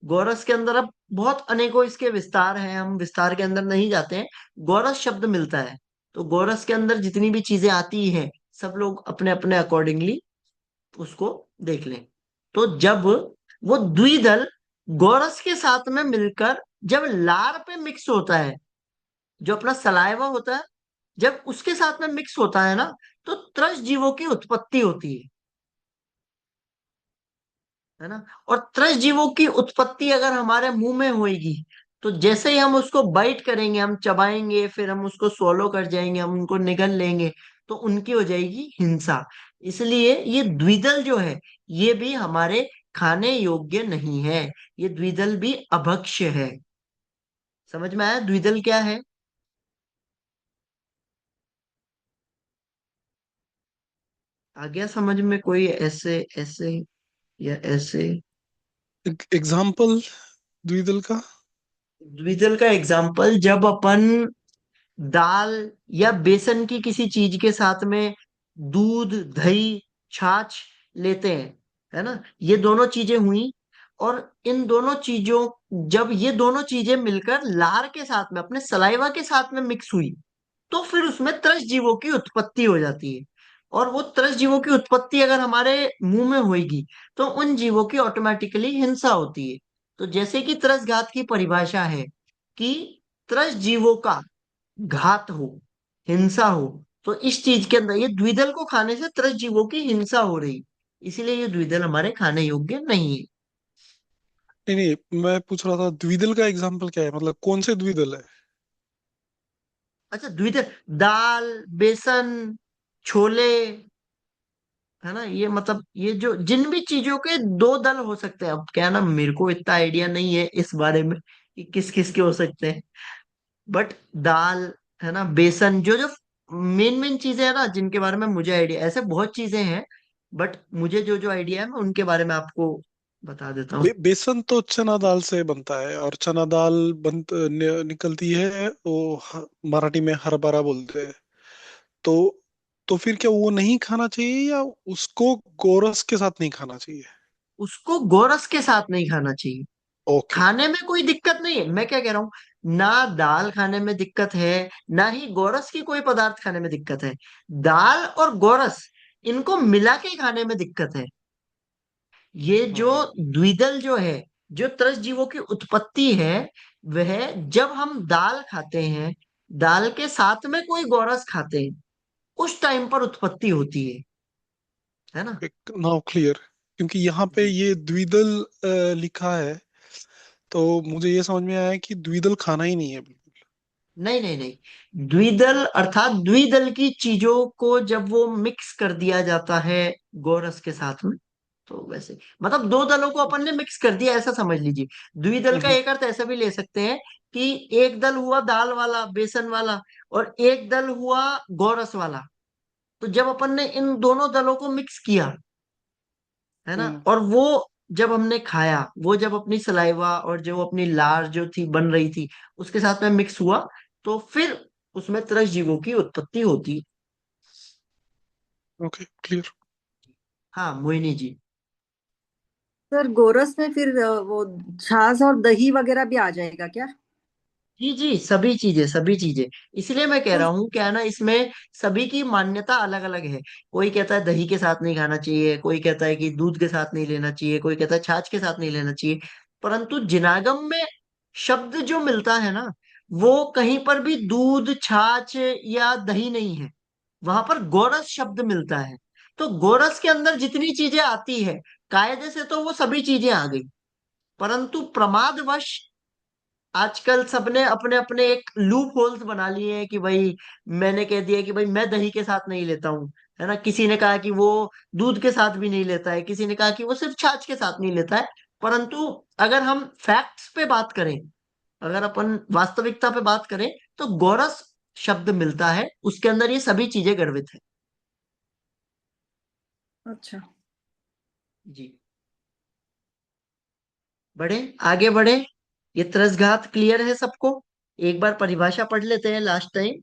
गोरस के अंदर अब बहुत अनेकों इसके विस्तार हैं, हम विस्तार के अंदर नहीं जाते हैं। गोरस शब्द मिलता है, तो गोरस के अंदर जितनी भी चीजें आती हैं, सब लोग अपने अपने अकॉर्डिंगली उसको देख लें। तो जब वो द्विदल गोरस के साथ में मिलकर जब लार पे मिक्स होता है, जो अपना सलाइवा होता है, जब उसके साथ में मिक्स होता है ना, तो त्रस जीवों की उत्पत्ति होती है ना? और त्रस जीवों की उत्पत्ति अगर हमारे मुंह में होगी, तो जैसे ही हम उसको बाइट करेंगे, हम चबाएंगे, फिर हम उसको swallow कर जाएंगे, हम उनको निगल लेंगे, तो उनकी हो जाएगी हिंसा। इसलिए ये द्विदल जो है, ये भी हमारे खाने योग्य नहीं है। ये द्विदल भी अभक्ष्य है। समझ में आया द्विदल क्या है? आ गया समझ में कोई ऐसे ऐसे या ऐसे? एग्जाम्पल द्विदल का। द्विदल का एग्जाम्पल, जब अपन दाल या बेसन की किसी चीज के साथ में दूध, दही, छाछ लेते हैं, है ना, ये दोनों चीजें हुई। और इन दोनों चीजों, जब ये दोनों चीजें मिलकर लार के साथ में, अपने सलाइवा के साथ में मिक्स हुई, तो फिर उसमें तरस जीवों की उत्पत्ति हो जाती है। और वो तरस जीवों की उत्पत्ति अगर हमारे मुंह में होगी, तो उन जीवों की ऑटोमेटिकली हिंसा होती है। तो जैसे कि तरस घात की परिभाषा है कि तरस जीवों का घात हो, हिंसा हो, तो इस चीज के अंदर ये द्विदल को खाने से तरस जीवों की हिंसा हो रही, इसीलिए ये द्विदल हमारे खाने योग्य नहीं है। नहीं नहीं, मैं पूछ रहा था द्विदल का एग्जाम्पल क्या है, मतलब कौन से द्विदल है? अच्छा, द्विदल, दाल, बेसन, छोले, है ना, ये मतलब ये जो जिन भी चीजों के दो दल हो सकते हैं, अब क्या है ना, मेरे को इतना आइडिया नहीं है इस बारे में कि किस किस के हो सकते हैं, बट दाल, है ना, बेसन, जो जो मेन मेन चीजें है ना जिनके बारे में मुझे आइडिया, ऐसे बहुत चीजें हैं, बट मुझे जो जो आइडिया है मैं उनके बारे में आपको बता देता हूँ। बेसन तो चना दाल से बनता है, और चना दाल निकलती है वो, मराठी में हरभरा बोलते हैं। तो तो फिर क्या वो नहीं खाना चाहिए, या उसको गोरस के साथ नहीं खाना चाहिए? उसको गोरस के साथ नहीं खाना चाहिए। ओके। खाने में कोई दिक्कत नहीं है, मैं क्या कह रहा हूँ, ना दाल खाने में दिक्कत है, ना ही गोरस की कोई पदार्थ खाने में दिक्कत है। दाल और गोरस, इनको मिला के खाने में दिक्कत है। ये जो हम्म। द्विदल जो है, जो त्रस जीवों की उत्पत्ति है, वह जब हम दाल खाते हैं, दाल के साथ में कोई गोरस खाते हैं, उस टाइम पर उत्पत्ति होती है ना। एक नाउ क्लियर, क्योंकि यहाँ पे जी, ये द्विदल लिखा है, तो मुझे ये समझ में आया कि द्विदल खाना ही नहीं है बिल्कुल। नहीं नहीं नहीं, द्विदल अर्थात द्विदल की चीजों को जब वो मिक्स कर दिया जाता है गोरस के साथ में, तो वैसे मतलब दो दलों को अपन ने मिक्स कर दिया, ऐसा समझ लीजिए। द्विदल का हम्म। एक अर्थ ऐसा भी ले सकते हैं कि एक दल हुआ दाल वाला, बेसन वाला, और एक दल हुआ गोरस वाला। तो जब अपन ने इन दोनों दलों को मिक्स किया, है ना, हम्म। और वो जब हमने खाया, वो जब अपनी सलाइवा और जो अपनी लार जो थी बन रही थी, उसके साथ में मिक्स हुआ, तो फिर उसमें तरस जीवों की उत्पत्ति होती। Okay, clear. हाँ मोहिनी जी। सर गोरस में फिर वो छाछ और दही वगैरह भी आ जाएगा क्या? जी जी, सभी चीजें, सभी चीजें। इसलिए मैं कह तो रहा हूँ क्या है ना, इसमें सभी की मान्यता अलग अलग है। कोई कहता है दही के साथ नहीं खाना चाहिए, कोई कहता है कि दूध के साथ नहीं लेना चाहिए, कोई कहता है छाछ के साथ नहीं लेना चाहिए। परंतु जिनागम में शब्द जो मिलता है ना, वो कहीं पर भी दूध, छाछ या दही नहीं है, वहां पर गोरस शब्द मिलता है। तो गोरस के अंदर जितनी चीजें आती है, कायदे से तो वो सभी चीजें आ गई, परंतु प्रमादवश आजकल सबने अपने अपने एक लूप होल्स बना लिए हैं कि भाई, मैंने कह दिया कि भाई मैं दही के साथ नहीं लेता हूँ, है ना, किसी ने कहा कि वो दूध के साथ भी नहीं लेता है, किसी ने कहा कि वो सिर्फ छाछ के साथ नहीं लेता है। परंतु अगर हम फैक्ट्स पे बात करें, अगर अपन वास्तविकता पे बात करें, तो गोरस शब्द मिलता है, उसके अंदर ये सभी चीजें गर्भित है। अच्छा। जी, बढ़े, आगे बढ़े। ये त्रसघात क्लियर है सबको? एक बार परिभाषा पढ़ लेते हैं लास्ट टाइम,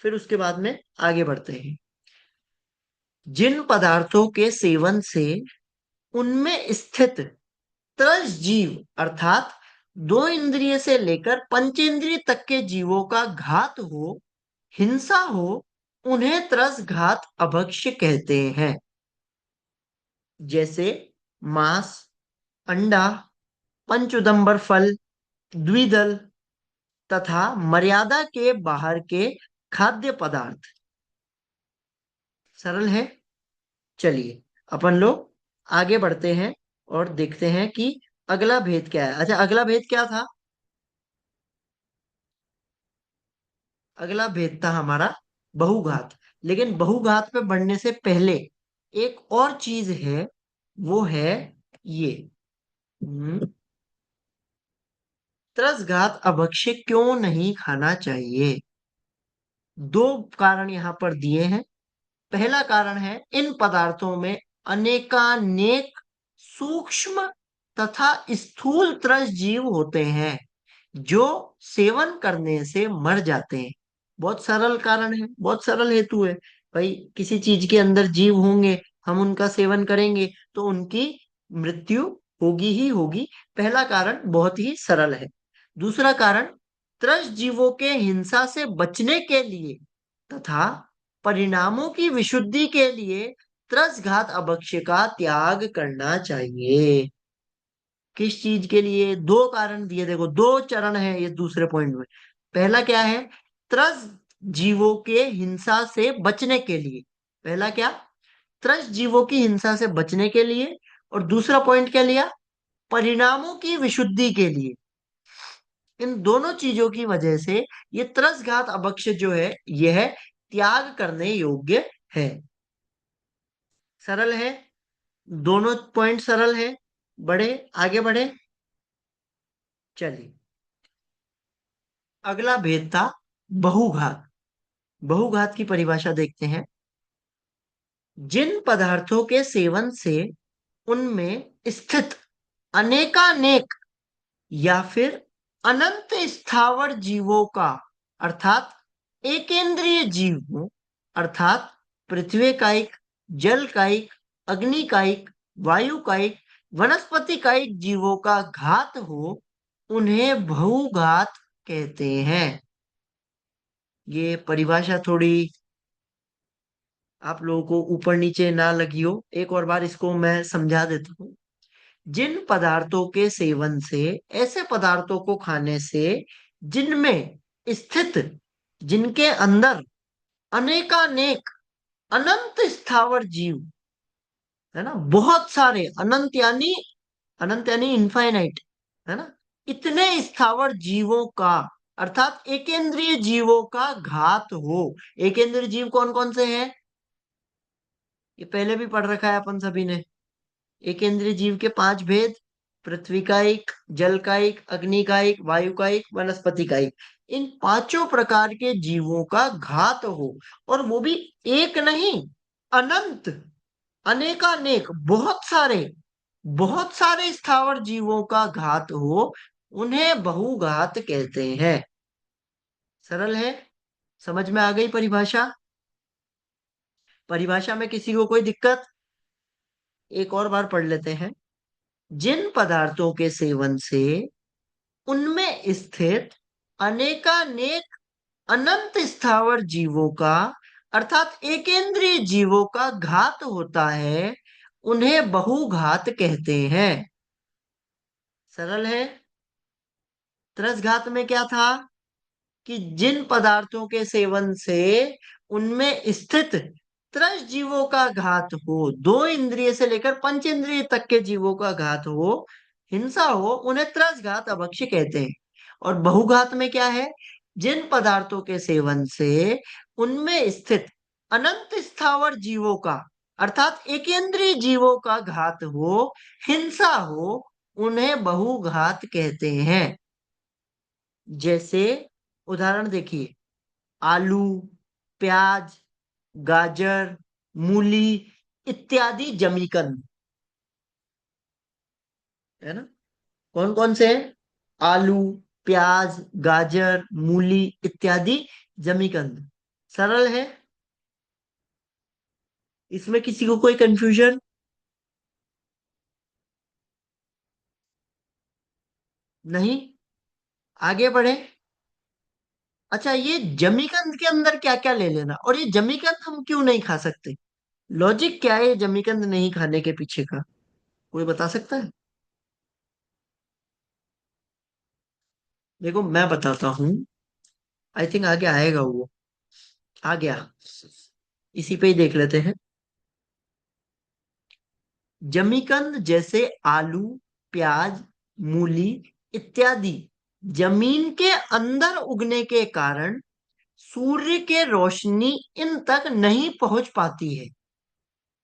फिर उसके बाद में आगे बढ़ते हैं। जिन पदार्थों के सेवन से उनमें स्थित त्रस जीव, अर्थात दो इंद्रिय से लेकर पंचेंद्रिय तक के जीवों का घात हो, हिंसा हो, उन्हें त्रस घात अभक्ष्य कहते हैं। जैसे मांस, अंडा, पंचउदंबर फल, द्विदल, तथा मर्यादा के बाहर के खाद्य पदार्थ। सरल है। चलिए, अपन लोग आगे बढ़ते हैं और देखते हैं कि अगला भेद क्या है। अच्छा, अगला भेद क्या था? अगला भेद था हमारा बहुघात। लेकिन बहुघात पे बढ़ने से पहले एक और चीज है, वो है ये, त्रसघात अभक्ष्य क्यों नहीं खाना चाहिए। दो कारण यहां पर दिए हैं। पहला कारण है इन पदार्थों में अनेकानेक सूक्ष्म तथा स्थूल त्रस जीव होते हैं जो सेवन करने से मर जाते हैं। बहुत सरल कारण है, बहुत सरल हेतु है। भाई किसी चीज के अंदर जीव होंगे, हम उनका सेवन करेंगे तो उनकी मृत्यु होगी ही होगी। पहला कारण बहुत ही सरल है। दूसरा कारण, त्रस जीवों के हिंसा से बचने के लिए तथा परिणामों की विशुद्धि के लिए त्रसघात अभक्ष्य का त्याग करना चाहिए। किस चीज के लिए? दो कारण दिए, देखो दो चरण है ये दूसरे पॉइंट में। पहला क्या है? त्रस जीवों के हिंसा से बचने के लिए। पहला क्या? त्रस जीवों की हिंसा से बचने के लिए। और दूसरा पॉइंट क्या लिया? परिणामों की विशुद्धि के लिए। इन दोनों चीजों की वजह से ये त्रसघात अभक्ष्य जो है यह त्याग करने योग्य है। सरल है, दोनों पॉइंट सरल है। बढ़े, आगे बढ़े। चलिए, अगला भेद था बहुघात। बहुघात की परिभाषा देखते हैं। जिन पदार्थों के सेवन से उनमें स्थित अनेकानेक या फिर अनंत स्थावर जीवों का, अर्थात एकेंद्रीय जीव हो, अर्थात पृथ्वी कायिक, जल कायिक, अग्नि कायिक, वायु कायिक, वनस्पति कायिक जीवों का घात हो, उन्हें बहुघात कहते हैं। ये परिभाषा थोड़ी आप लोगों को ऊपर नीचे ना लगी हो, एक और बार इसको मैं समझा देता हूँ। जिन पदार्थों के सेवन से, ऐसे पदार्थों को खाने से जिनमें स्थित, जिनके अंदर अनेकानेक अनंत स्थावर जीव है ना, बहुत सारे, अनंत यानी इनफाइनाइट है ना, इतने स्थावर जीवों का, अर्थात एकेंद्रीय जीवों का घात हो। एकेंद्रीय जीव कौन कौन से हैं? ये पहले भी पढ़ रखा है अपन सभी ने। एकेंद्रीय जीव के पांच भेद: पृथ्वी कायिक, जल कायिक, अग्नि कायिक, वायु कायिक, वनस्पति कायिक। इन पांचों प्रकार के जीवों का घात हो, और वो भी एक नहीं, अनंत, अनेकानेक, बहुत सारे स्थावर जीवों का घात हो, उन्हें बहुघात कहते हैं। सरल है, समझ में आ गई परिभाषा? परिभाषा में किसी को कोई दिक्कत? एक और बार पढ़ लेते हैं। जिन पदार्थों के सेवन से उनमें स्थित अनेकानेक अनंत स्थावर जीवों का, अर्थात एकेंद्रीय जीवों का घात होता है, उन्हें बहुघात कहते हैं। सरल है। त्रसघात में क्या था कि जिन पदार्थों के सेवन से उनमें स्थित त्रस जीवों का घात हो, दो इंद्रिय से लेकर पंच इंद्रिय तक के जीवों का घात हो, हिंसा हो, उन्हें त्रसघात अभक्ष्य कहते हैं। और बहुघात में क्या है? जिन पदार्थों के सेवन से उनमें स्थित अनंत स्थावर जीवों का, अर्थात एकेंद्रीय जीवों का घात हो, हिंसा हो, उन्हें बहुघात कहते हैं। जैसे उदाहरण देखिए, आलू, प्याज, गाजर, मूली इत्यादि जमीकंद है ना। कौन कौन से हैं? आलू, प्याज, गाजर, मूली इत्यादि जमीकंद। सरल है, इसमें किसी को कोई कंफ्यूजन नहीं? आगे बढ़े। अच्छा, ये जमीकंद के अंदर क्या क्या ले लेना, और ये जमीकंद हम क्यों नहीं खा सकते? लॉजिक क्या है ये जमीकंद नहीं खाने के पीछे का? कोई बता सकता है? देखो मैं बताता हूँ, आई थिंक आगे आएगा वो। आ गया, इसी पे ही देख लेते हैं। जमीकंद जैसे आलू, प्याज, मूली इत्यादि जमीन के अंदर उगने के कारण सूर्य के रोशनी इन तक नहीं पहुंच पाती है,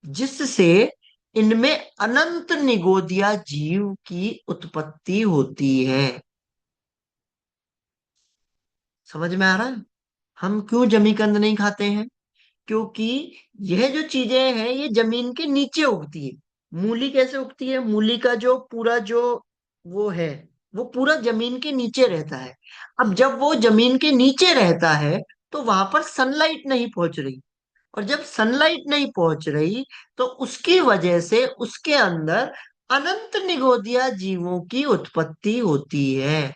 जिससे इनमें अनंत निगोदिया जीव की उत्पत्ति होती है। समझ में आ रहा है हम क्यों जमीकंद नहीं खाते हैं? क्योंकि यह जो चीजें हैं ये जमीन के नीचे उगती है। मूली कैसे उगती है? मूली का जो पूरा जो वो है, वो पूरा जमीन के नीचे रहता है। अब जब वो जमीन के नीचे रहता है तो वहां पर सनलाइट नहीं पहुंच रही, और जब सनलाइट नहीं पहुंच रही तो उसकी वजह से उसके अंदर अनंत निगोदिया जीवों की उत्पत्ति होती है।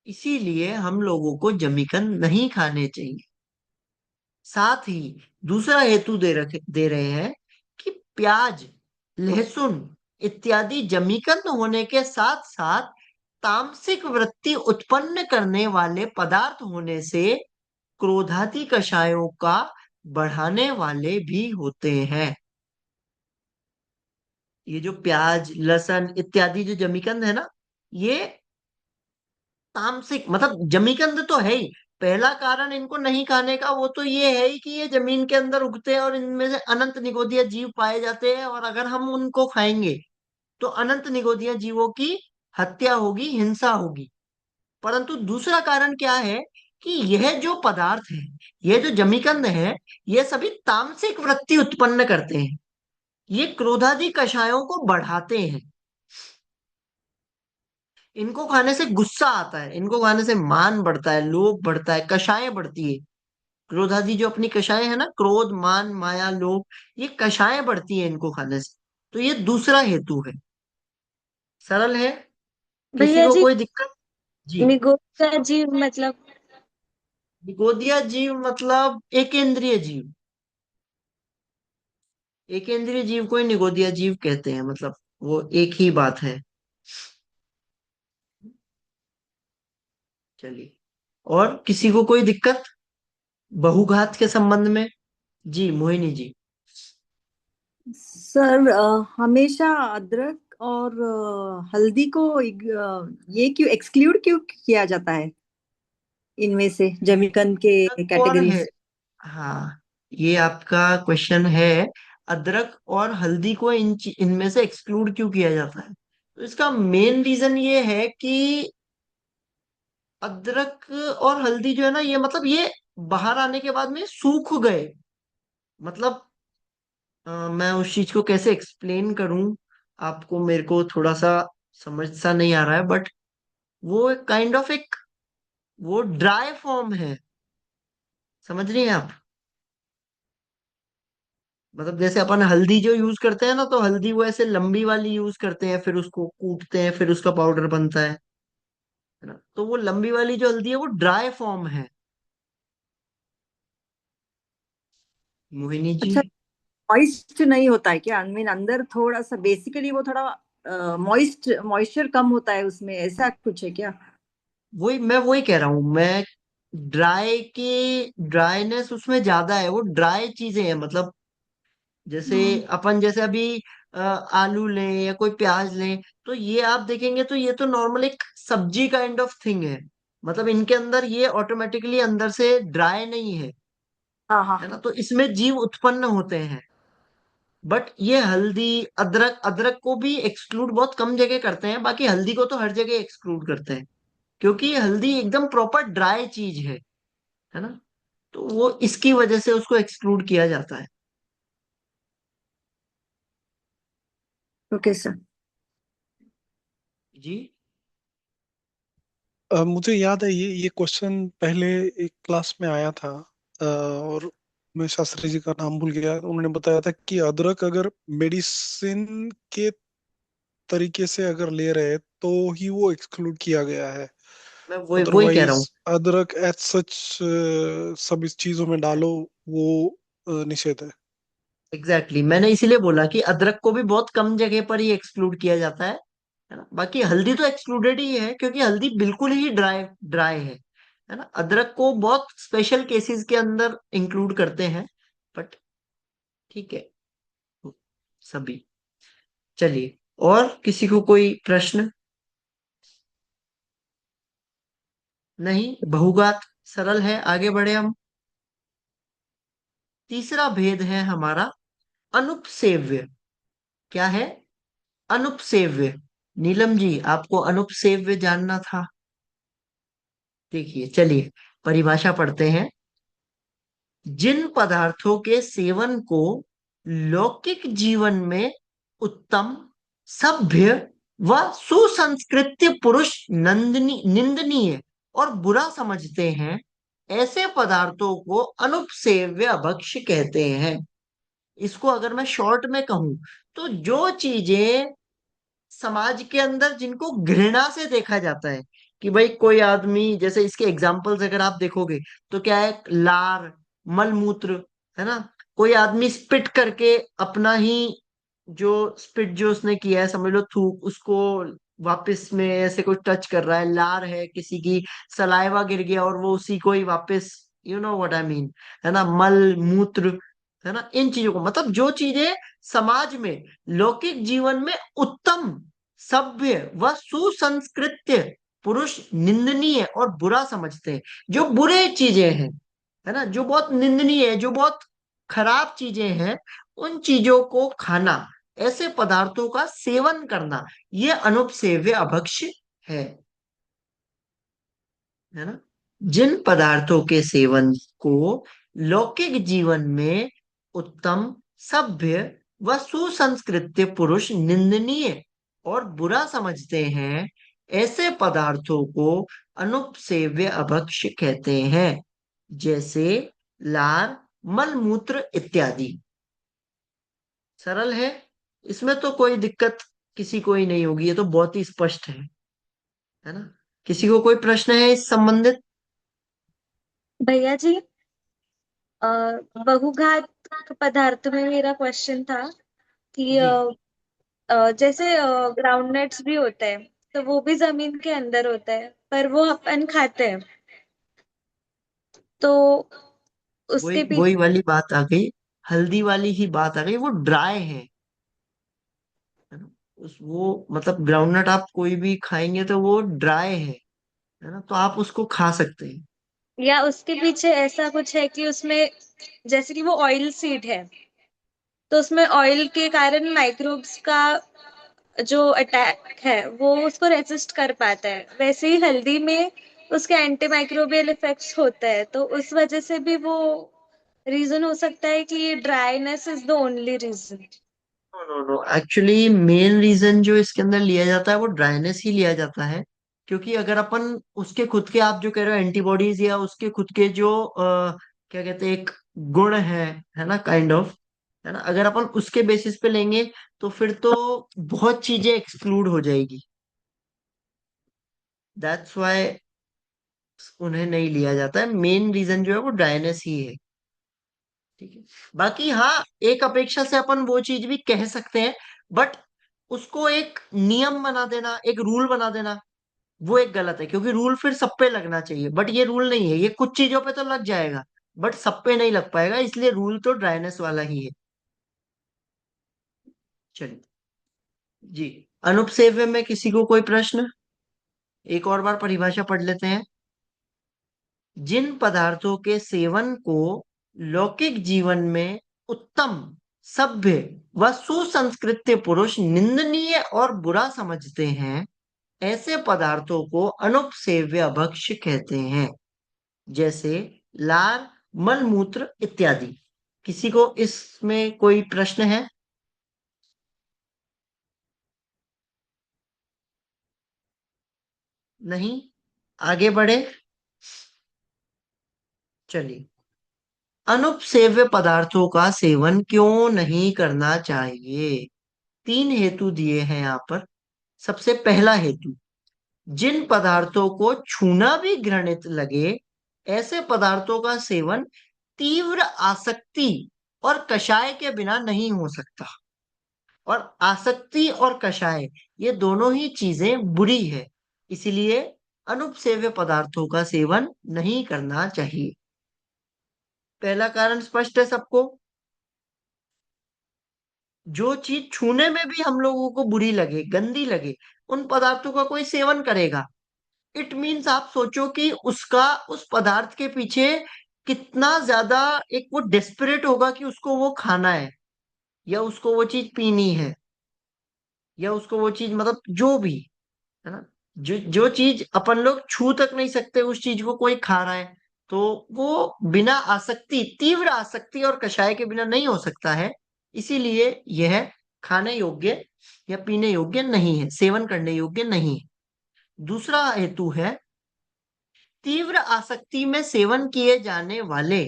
इसीलिए हम लोगों को जमीकंद नहीं खाने चाहिए। साथ ही दूसरा हेतु दे रहे हैं कि प्याज, लहसुन इत्यादि जमीकंद होने के साथ साथ तामसिक वृत्ति उत्पन्न करने वाले पदार्थ होने से क्रोधादि कषायों का बढ़ाने वाले भी होते हैं। ये जो प्याज, लहसुन इत्यादि जो जमीकंद है ना, ये तामसिक मतलब जमीकंद तो है ही। पहला कारण इनको नहीं खाने का वो तो ये है ही कि ये जमीन के अंदर उगते हैं और इनमें से अनंत निगोदिया जीव पाए जाते हैं, और अगर हम उनको खाएंगे तो अनंत निगोदिया जीवों की हत्या होगी, हिंसा होगी। परंतु दूसरा कारण क्या है कि यह जो पदार्थ है, यह जो जमीकंद है, ये सभी तामसिक वृत्ति उत्पन्न करते हैं। ये क्रोधादि कषायों को बढ़ाते हैं। इनको खाने से गुस्सा आता है, इनको खाने से मान बढ़ता है, लोभ बढ़ता है, कषाय बढ़ती है। क्रोधादि जो अपनी कषाय है ना, क्रोध, मान, माया, लोभ, ये कषाय बढ़ती है इनको खाने से। तो ये दूसरा हेतु है। सरल है? किसी भैया को जी, कोई दिक्कत? जी। निगोका जीव मतलब? निगोदिया जीव मतलब एकेंद्रिय जीव। एकेंद्रिय जीव को ही निगोदिया जीव कहते हैं, मतलब वो एक ही बात है। चलिए, और किसी को कोई दिक्कत बहुघात के संबंध में? जी मोहिनी जी। सर हमेशा अदरक और हल्दी को ये क्यों एक्सक्लूड क्यों किया जाता है इनमें से, जमीकंद के अदरक और कैटेगरी है, से? हाँ, ये आपका क्वेश्चन है। अदरक और हल्दी को इनमें से एक्सक्लूड क्यों किया जाता है? तो इसका मेन रीजन ये है कि अदरक और हल्दी जो है ना, ये मतलब ये बाहर आने के बाद में सूख गए। मतलब मैं उस चीज को कैसे एक्सप्लेन करूं आपको, मेरे को थोड़ा सा समझ सा नहीं आ रहा है, बट वो काइंड ऑफ एक वो ड्राई फॉर्म है। समझ रही हैं आप? मतलब जैसे अपन हल्दी जो यूज करते हैं ना, तो हल्दी वो ऐसे लंबी वाली यूज करते हैं, फिर उसको कूटते हैं, फिर उसका पाउडर बनता है ना? तो वो लंबी वाली जो हल्दी है वो ड्राई फॉर्म है। मोहिनी जी। अच्छा, मॉइस्ट नहीं होता है क्या? आई मीन अंदर थोड़ा सा बेसिकली वो थोड़ा मॉइस्चर कम होता है उसमें, ऐसा कुछ है क्या? वही कह रहा हूं मैं। ड्राई की ड्राईनेस उसमें ज्यादा है, वो ड्राई चीजें हैं। मतलब जैसे हम्म। अपन जैसे अभी आलू लें या कोई प्याज लें, तो ये आप देखेंगे तो ये तो नॉर्मल एक सब्जी काइंड ऑफ थिंग है। मतलब इनके अंदर ये ऑटोमेटिकली अंदर से ड्राई नहीं है, हाँ हाँ है ना? हाँ। तो इसमें जीव उत्पन्न होते हैं। बट ये हल्दी, अदरक, अदरक को भी एक्सक्लूड बहुत कम जगह करते हैं, बाकी हल्दी को तो हर जगह एक्सक्लूड करते हैं, क्योंकि ये हल्दी एकदम प्रॉपर ड्राई चीज है ना? तो वो इसकी वजह से उसको एक्सक्लूड किया जाता है। Okay sir. जी। मुझे याद है ये क्वेश्चन पहले एक क्लास में आया था। और मैं शास्त्री जी का नाम भूल गया, उन्होंने बताया था कि अदरक अगर मेडिसिन के तरीके से अगर ले रहे तो ही वो एक्सक्लूड किया गया है। मैं वही कह रहा अदरवाइज हूँ। अदरक एज सच सब इस चीजों में डालो, वो निषेध है। एग्जैक्टली मैंने इसीलिए बोला कि अदरक को भी बहुत कम जगह पर ही एक्सक्लूड किया जाता है ना? बाकी हल्दी तो एक्सक्लूडेड ही है, क्योंकि हल्दी बिल्कुल ही ड्राई ड्राई है ना? अदरक को बहुत स्पेशल केसेस के अंदर इंक्लूड करते हैं, बट ठीक है सभी। चलिए, और किसी को कोई प्रश्न? नहीं, बहुघात सरल है, आगे बढ़े हम। तीसरा भेद है हमारा अनुपसेव्य। क्या है? अनुपसेव्य। नीलम जी, आपको अनुपसेव्य जानना था? देखिए, चलिए, परिभाषा पढ़ते हैं। जिन पदार्थों के सेवन को लौकिक जीवन में उत्तम, सभ्य व सुसंस्कृत पुरुष निंदनीय और बुरा समझते हैं, ऐसे पदार्थों को अनुपसेव्य भक्ष्य कहते हैं। इसको अगर मैं शॉर्ट में कहूं, तो जो चीजें समाज के अंदर जिनको घृणा से देखा जाता है, कि भाई कोई आदमी, जैसे इसके एग्जाम्पल्स अगर आप देखोगे तो क्या है, लार, मलमूत्र, है ना। कोई आदमी स्पिट करके अपना ही जो स्पिट जो उसने किया है, समझ लो थूक, उसको वापस में ऐसे कुछ टच कर रहा है, लार है किसी की, सलाइवा गिर गया और वो उसी को ही वापस, you know what I mean, है ना, मल मूत्र, है ना। इन चीजों को, मतलब जो चीजें समाज में लौकिक जीवन में उत्तम, सभ्य व सुसंस्कृत्य पुरुष निंदनीय और बुरा समझते हैं, जो बुरे चीजें हैं, है ना, जो बहुत निंदनीय है, जो बहुत खराब चीजें हैं, उन चीजों को खाना, ऐसे पदार्थों का सेवन करना, ये अनुपसेव्य अभक्ष्य है। है ना। जिन पदार्थों के सेवन को लौकिक जीवन में उत्तम, सभ्य व सुसंस्कृत पुरुष निंदनीय और बुरा समझते हैं, ऐसे पदार्थों को अनुपसेव्य अभक्ष्य कहते हैं, जैसे लार, मलमूत्र इत्यादि। सरल है, इसमें तो कोई दिक्कत किसी को ही नहीं होगी, ये तो बहुत ही स्पष्ट है ना। किसी को कोई प्रश्न है इस संबंधित? भैया जी, अ, बहुघात पदार्थ में मेरा क्वेश्चन था कि जी। जैसे ग्राउंड नट्स भी होते हैं, तो वो भी जमीन के अंदर होता है, पर वो अपन खाते हैं, तो वही उसके वही पीछे। वाली बात आ गई, हल्दी वाली ही बात आ गई, वो ड्राई है ना। उस वो मतलब ग्राउंडनट आप कोई भी खाएंगे तो वो ड्राई है ना, तो आप उसको खा सकते हैं। या उसके पीछे ऐसा कुछ है कि उसमें, जैसे कि वो ऑयल सीड है, तो उसमें ऑयल के कारण माइक्रोब्स का जो अटैक है वो उसको रेजिस्ट कर पाता है, वैसे ही हल्दी में उसके एंटी माइक्रोबियल इफेक्ट्स होते हैं, तो उस वजह से भी वो रीजन हो सकता है कि dryness is the only reason. No no no, actually main reason जो इसके अंदर लिया जाता है वो ड्राइनेस ही लिया जाता है। क्योंकि अगर अपन उसके खुद के, आप जो कह रहे हो एंटीबॉडीज, या उसके खुद के जो क्या कहते हैं, एक गुण है ना, काइंड ऑफ, है ना, अगर अपन उसके बेसिस पे लेंगे तो फिर तो बहुत चीजें एक्सक्लूड हो जाएगी। दैट्स वाई उन्हें नहीं लिया जाता है, मेन रीजन जो है वो ड्राइनेस ही है। ठीक है। बाकी हाँ, एक अपेक्षा से अपन वो चीज भी कह सकते हैं, बट उसको एक नियम बना देना, एक रूल बना देना, वो एक गलत है, क्योंकि रूल फिर सब पे लगना चाहिए, बट ये रूल नहीं है, ये कुछ चीजों पे तो लग जाएगा बट सब पे नहीं लग पाएगा, इसलिए रूल तो ड्राइनेस वाला ही है। चलिए। जी। अनुपसेव्य में किसी को कोई प्रश्न? एक और बार परिभाषा पढ़ लेते हैं। जिन पदार्थों के सेवन को लौकिक जीवन में उत्तम, सभ्य व सुसंस्कृत पुरुष निंदनीय और बुरा समझते हैं, ऐसे पदार्थों को अनुपसेव्य भक्ष्य कहते हैं, जैसे लार, मलमूत्र इत्यादि। किसी को इसमें कोई प्रश्न है? नहीं, आगे बढ़े। चलिए। अनुपसेव्य पदार्थों का सेवन क्यों नहीं करना चाहिए? 3 हेतु दिए हैं यहाँ पर। सबसे पहला हेतु, जिन पदार्थों को छूना भी घृणित लगे, ऐसे पदार्थों का सेवन तीव्र आसक्ति और कषाय के बिना नहीं हो सकता। और आसक्ति और कषाय, ये दोनों ही चीजें बुरी है, इसलिए अनुपसेव्य पदार्थों का सेवन नहीं करना चाहिए। पहला कारण स्पष्ट है सबको। जो चीज छूने में भी हम लोगों को बुरी लगे, गंदी लगे, उन पदार्थों का कोई सेवन करेगा, इट मीन्स आप सोचो कि उसका, उस पदार्थ के पीछे कितना ज्यादा एक वो डेस्परेट होगा कि उसको वो खाना है, या उसको वो चीज पीनी है, या उसको वो चीज, मतलब जो भी, है ना। जो जो चीज अपन लोग छू तक नहीं सकते, उस चीज को कोई खा रहा है, तो वो बिना आसक्ति, तीव्र आसक्ति और कषाय के बिना नहीं हो सकता है। इसीलिए यह खाने योग्य या पीने योग्य नहीं है, सेवन करने योग्य नहीं है। दूसरा हेतु है, तीव्र आसक्ति में सेवन किए जाने वाले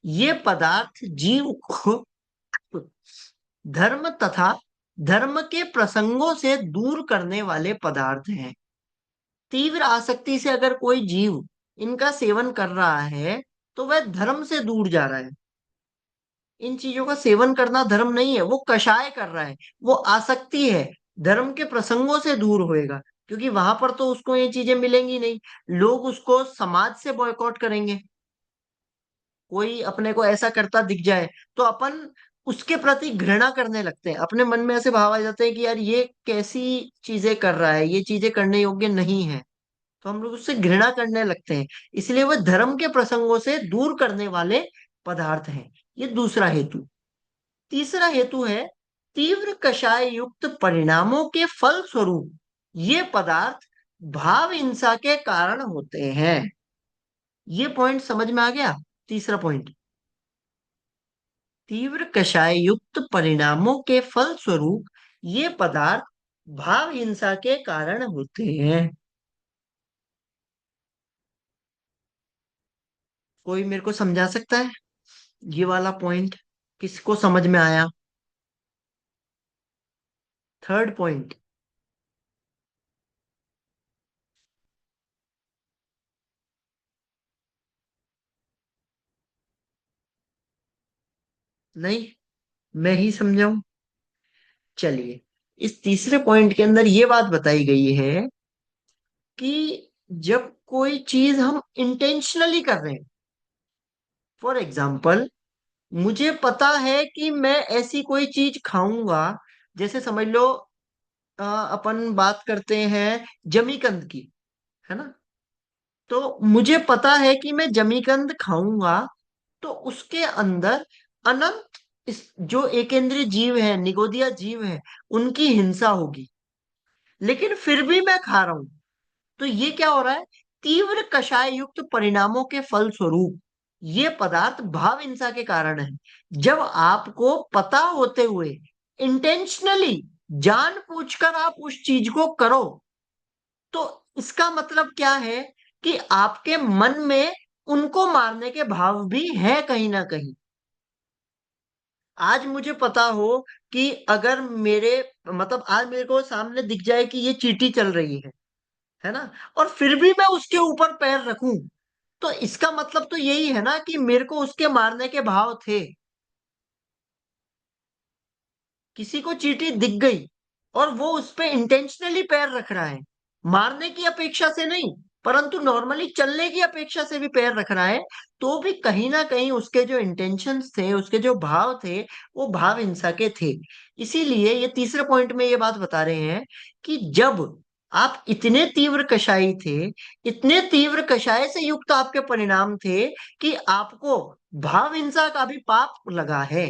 ये पदार्थ जीव को धर्म तथा धर्म के प्रसंगों से दूर करने वाले पदार्थ हैं। तीव्र आसक्ति से अगर कोई जीव इनका सेवन कर रहा है तो वह धर्म से दूर जा रहा है। इन चीजों का सेवन करना धर्म नहीं है, वो कषाय कर रहा है, वो आसक्ति है, धर्म के प्रसंगों से दूर होएगा, क्योंकि वहां पर तो उसको ये चीजें मिलेंगी नहीं। लोग उसको समाज से बॉयकॉट करेंगे। कोई अपने को ऐसा करता दिख जाए तो अपन उसके प्रति घृणा करने लगते हैं, अपने मन में ऐसे भाव आ जाते हैं कि यार ये कैसी चीजें कर रहा है, ये चीजें करने योग्य नहीं है, तो हम लोग उससे घृणा करने लगते हैं। इसलिए वह धर्म के प्रसंगों से दूर करने वाले पदार्थ हैं। ये दूसरा हेतु। तीसरा हेतु है, तीव्र कषाय युक्त परिणामों के फल स्वरूप ये पदार्थ भाव हिंसा के कारण होते हैं। ये पॉइंट समझ में आ गया? तीसरा पॉइंट, तीव्र कषाय युक्त परिणामों के फल स्वरूप ये पदार्थ भाव हिंसा के कारण होते हैं। कोई मेरे को समझा सकता है ये वाला पॉइंट? किसको समझ में आया? Third point. नहीं, मैं ही समझाऊं? चलिए, इस तीसरे पॉइंट के अंदर ये बात बताई गई है कि जब कोई चीज हम इंटेंशनली कर रहे हैं, फॉर एग्जाम्पल मुझे पता है कि मैं ऐसी कोई चीज खाऊंगा, जैसे समझ लो अपन बात करते हैं जमीकंद की, है ना? तो मुझे पता है कि मैं जमीकंद खाऊंगा तो उसके अंदर अनंत इस जो एकेंद्रीय जीव है, निगोदिया जीव है, उनकी हिंसा होगी, लेकिन फिर भी मैं खा रहा हूं। तो ये क्या हो रहा है? तीव्र कषाय युक्त परिणामों के फल स्वरूप ये पदार्थ भाव हिंसा के कारण है। जब आपको पता होते हुए इंटेंशनली, जानबूझकर आप उस चीज को करो, तो इसका मतलब क्या है कि आपके मन में उनको मारने के भाव भी है कहीं ना कहीं। आज मुझे पता हो कि अगर मेरे, मतलब आज मेरे को सामने दिख जाए कि ये चींटी चल रही है ना, और फिर भी मैं उसके ऊपर पैर रखूं, तो इसका मतलब तो यही है ना कि मेरे को उसके मारने के भाव थे। किसी को चींटी दिख गई और वो उस पे इंटेंशनली पैर रख रहा है, मारने की अपेक्षा से नहीं, परंतु नॉर्मली चलने की अपेक्षा से भी पैर रख रहा है, तो भी कहीं ना कहीं उसके जो इंटेंशंस थे, उसके जो भाव थे, वो भाव हिंसा के थे। इसीलिए ये तीसरे पॉइंट में ये बात बता रहे हैं कि जब आप इतने तीव्र कषाई थे, इतने तीव्र कषाय से युक्त आपके परिणाम थे कि आपको भाव हिंसा का भी पाप लगा है,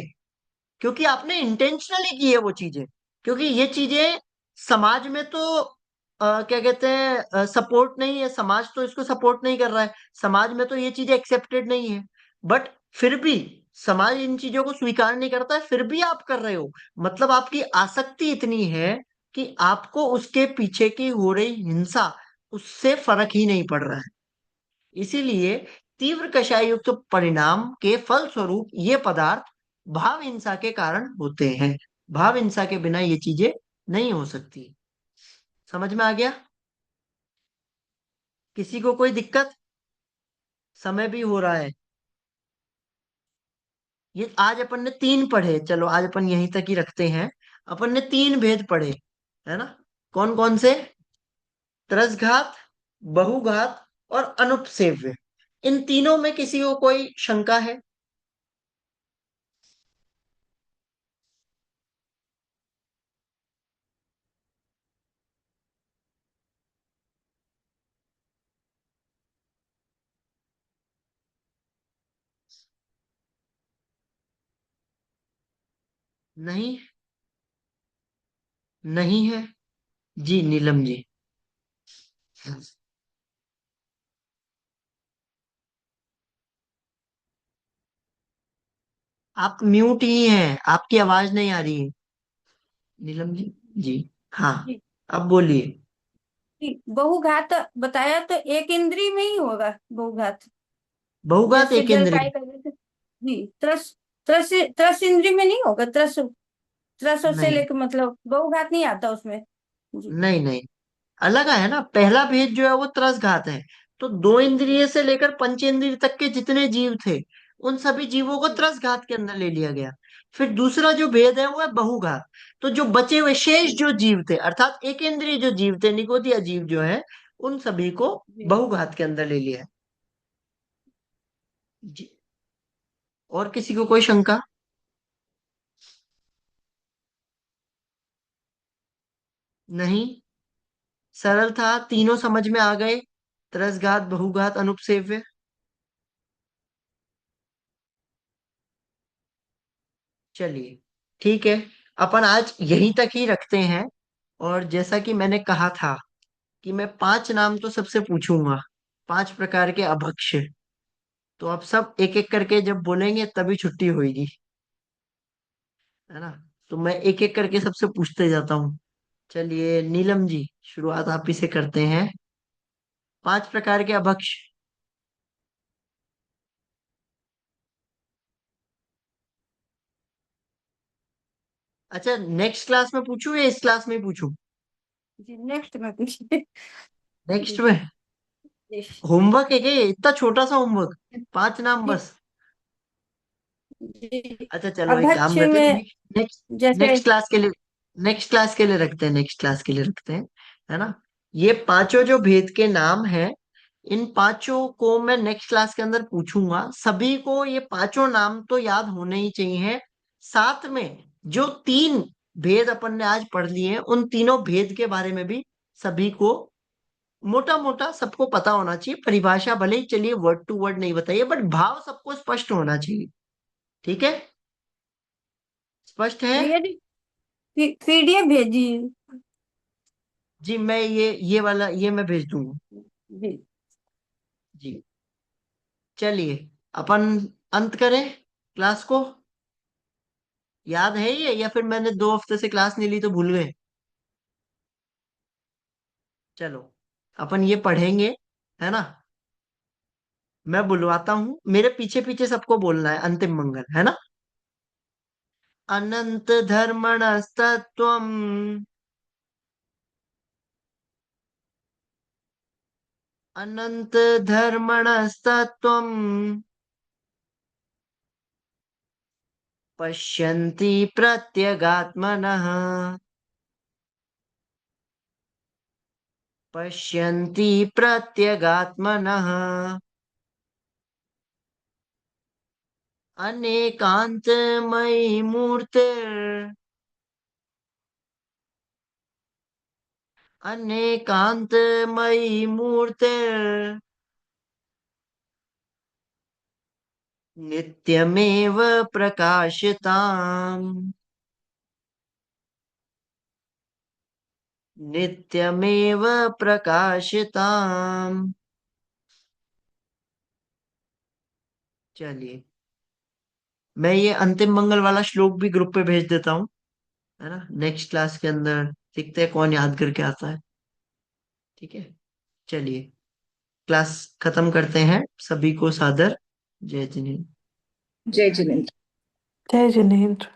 क्योंकि आपने इंटेंशनली की है वो चीजें। क्योंकि ये चीजें समाज में तो क्या कहते हैं, सपोर्ट नहीं है, समाज तो इसको सपोर्ट नहीं कर रहा है, समाज में तो ये चीजें एक्सेप्टेड नहीं है। बट फिर भी समाज इन चीजों को स्वीकार नहीं करता है, फिर भी आप कर रहे हो, मतलब आपकी आसक्ति इतनी है कि आपको उसके पीछे की हो रही हिंसा, उससे फर्क ही नहीं पड़ रहा है। इसीलिए तीव्र कषाय युक्त परिणाम के फल स्वरूप ये पदार्थ भाव हिंसा के कारण होते हैं। भाव हिंसा के बिना ये चीजें नहीं हो सकती। समझ में आ गया? किसी को कोई दिक्कत? समय भी हो रहा है। ये आज अपन ने तीन पढ़े, चलो आज अपन यहीं तक ही रखते हैं। अपन ने तीन भेद पढ़े, है ना? कौन कौन से? त्रसघात, बहुघात और अनुपसेव्य। इन तीनों में किसी को कोई शंका है? नहीं, नहीं है। जी नीलम जी। आप म्यूट ही हैं, आपकी आवाज नहीं आ रही है। नीलम जी। जी। हाँ। जी अब बोलिए। जी, बहुघात बताया तो एक इंद्री में ही होगा बहुघात। बहुघात जैसे एक जलपाई इंद्रिय। का जैसे जी त्रस त्रस इंद्री में नहीं होगा। त्रस से नहीं लेकर मतलब बहुघात नहीं आता उसमें। जी नहीं नहीं, अलग है ना। पहला भेद जो है वो त्रसघात है। तो दो इंद्रिय से लेकर पंचेंद्रिय तक के जितने जीव थे, उन सभी जीवों को जी त्रसघात के अंदर ले लिया गया। फिर दूसरा जो भेद है वो है बहुघात। तो जो बचे हुए शेष जो जीव थे, अर्थात एक इंद्रिय जो जीव थे, निकोटिया जीव जो है, उन सभी को जी बहुघात के अंदर ले लिया है। जी। और किसी को कोई शंका? नहीं, सरल था, तीनों समझ में आ गए। त्रसघात, बहुघात, अनुपसेव्य। चलिए, ठीक है। अपन आज यहीं तक ही रखते हैं। और जैसा कि मैंने कहा था कि मैं 5 नाम तो सबसे पूछूंगा, 5 प्रकार के अभक्ष्य। तो आप सब एक एक करके जब बोलेंगे तभी छुट्टी होगी, है ना। तो मैं एक एक करके सबसे पूछते जाता हूँ। चलिए नीलम जी, शुरुआत आप ही से करते हैं। 5 प्रकार के अभक्ष्य। अच्छा, नेक्स्ट क्लास में पूछूं या इस क्लास में ही पूछूं? जी नेक्स्ट में पूछिए। नेक्स्ट जी में। जी होमवर्क है क्या ये? इतना छोटा सा होमवर्क, 5 नाम जी बस? जी अच्छा चलो, एक काम अभक्ष्य करते हैं, में नेक्स्ट जैसे नेक्स्ट क्लास के लिए, नेक्स्ट क्लास के लिए रखते हैं, नेक्स्ट क्लास के लिए रखते हैं, है ना। ये पांचों जो भेद के नाम हैं, इन पांचों को मैं नेक्स्ट क्लास के अंदर पूछूंगा। सभी को ये पांचों नाम तो याद होने ही चाहिए। साथ में जो 3 भेद अपन ने आज पढ़ लिए हैं, उन तीनों भेद के बारे में भी सभी को मोटा मोटा सबको पता होना चाहिए। परिभाषा भले ही चलिए वर्ड टू वर्ड नहीं बताइए, बट भाव सबको स्पष्ट होना चाहिए। ठीक है? स्पष्ट है? भैया जी पीडीएफ भेजिए। जी, मैं ये वाला ये मैं भेज दूंगा। जी जी। चलिए, अपन अंत करें क्लास को। याद है ये, या फिर मैंने 2 हफ्ते से क्लास नहीं ली तो भूल गए? चलो, अपन ये पढ़ेंगे, है ना। मैं बुलवाता हूँ, मेरे पीछे पीछे सबको बोलना है अंतिम मंगल, है ना। अनंत धर्मणस्तत्वम्, अनंत धर्मणस्तत्वम्, पश्यन्ति प्रत्यगात्मनः, पश्यन्ति प्रत्यगात्मनः, अनेकान्तमयी मूर्तिर्, अनेकान्तमयी मूर्तिर्, नित्यमेव प्रकाशिताम्, नित्यमेव प्रकाशिताम्। चलिए, मैं ये अंतिम मंगल वाला श्लोक भी ग्रुप पे भेज देता हूँ, है ना। नेक्स्ट क्लास के अंदर देखते हैं कौन याद करके आता है। ठीक है। चलिए, क्लास खत्म करते हैं। सभी को सादर जय जिनेन्द्र। जय जिनेन्द्र। जय जिनेन्द्र।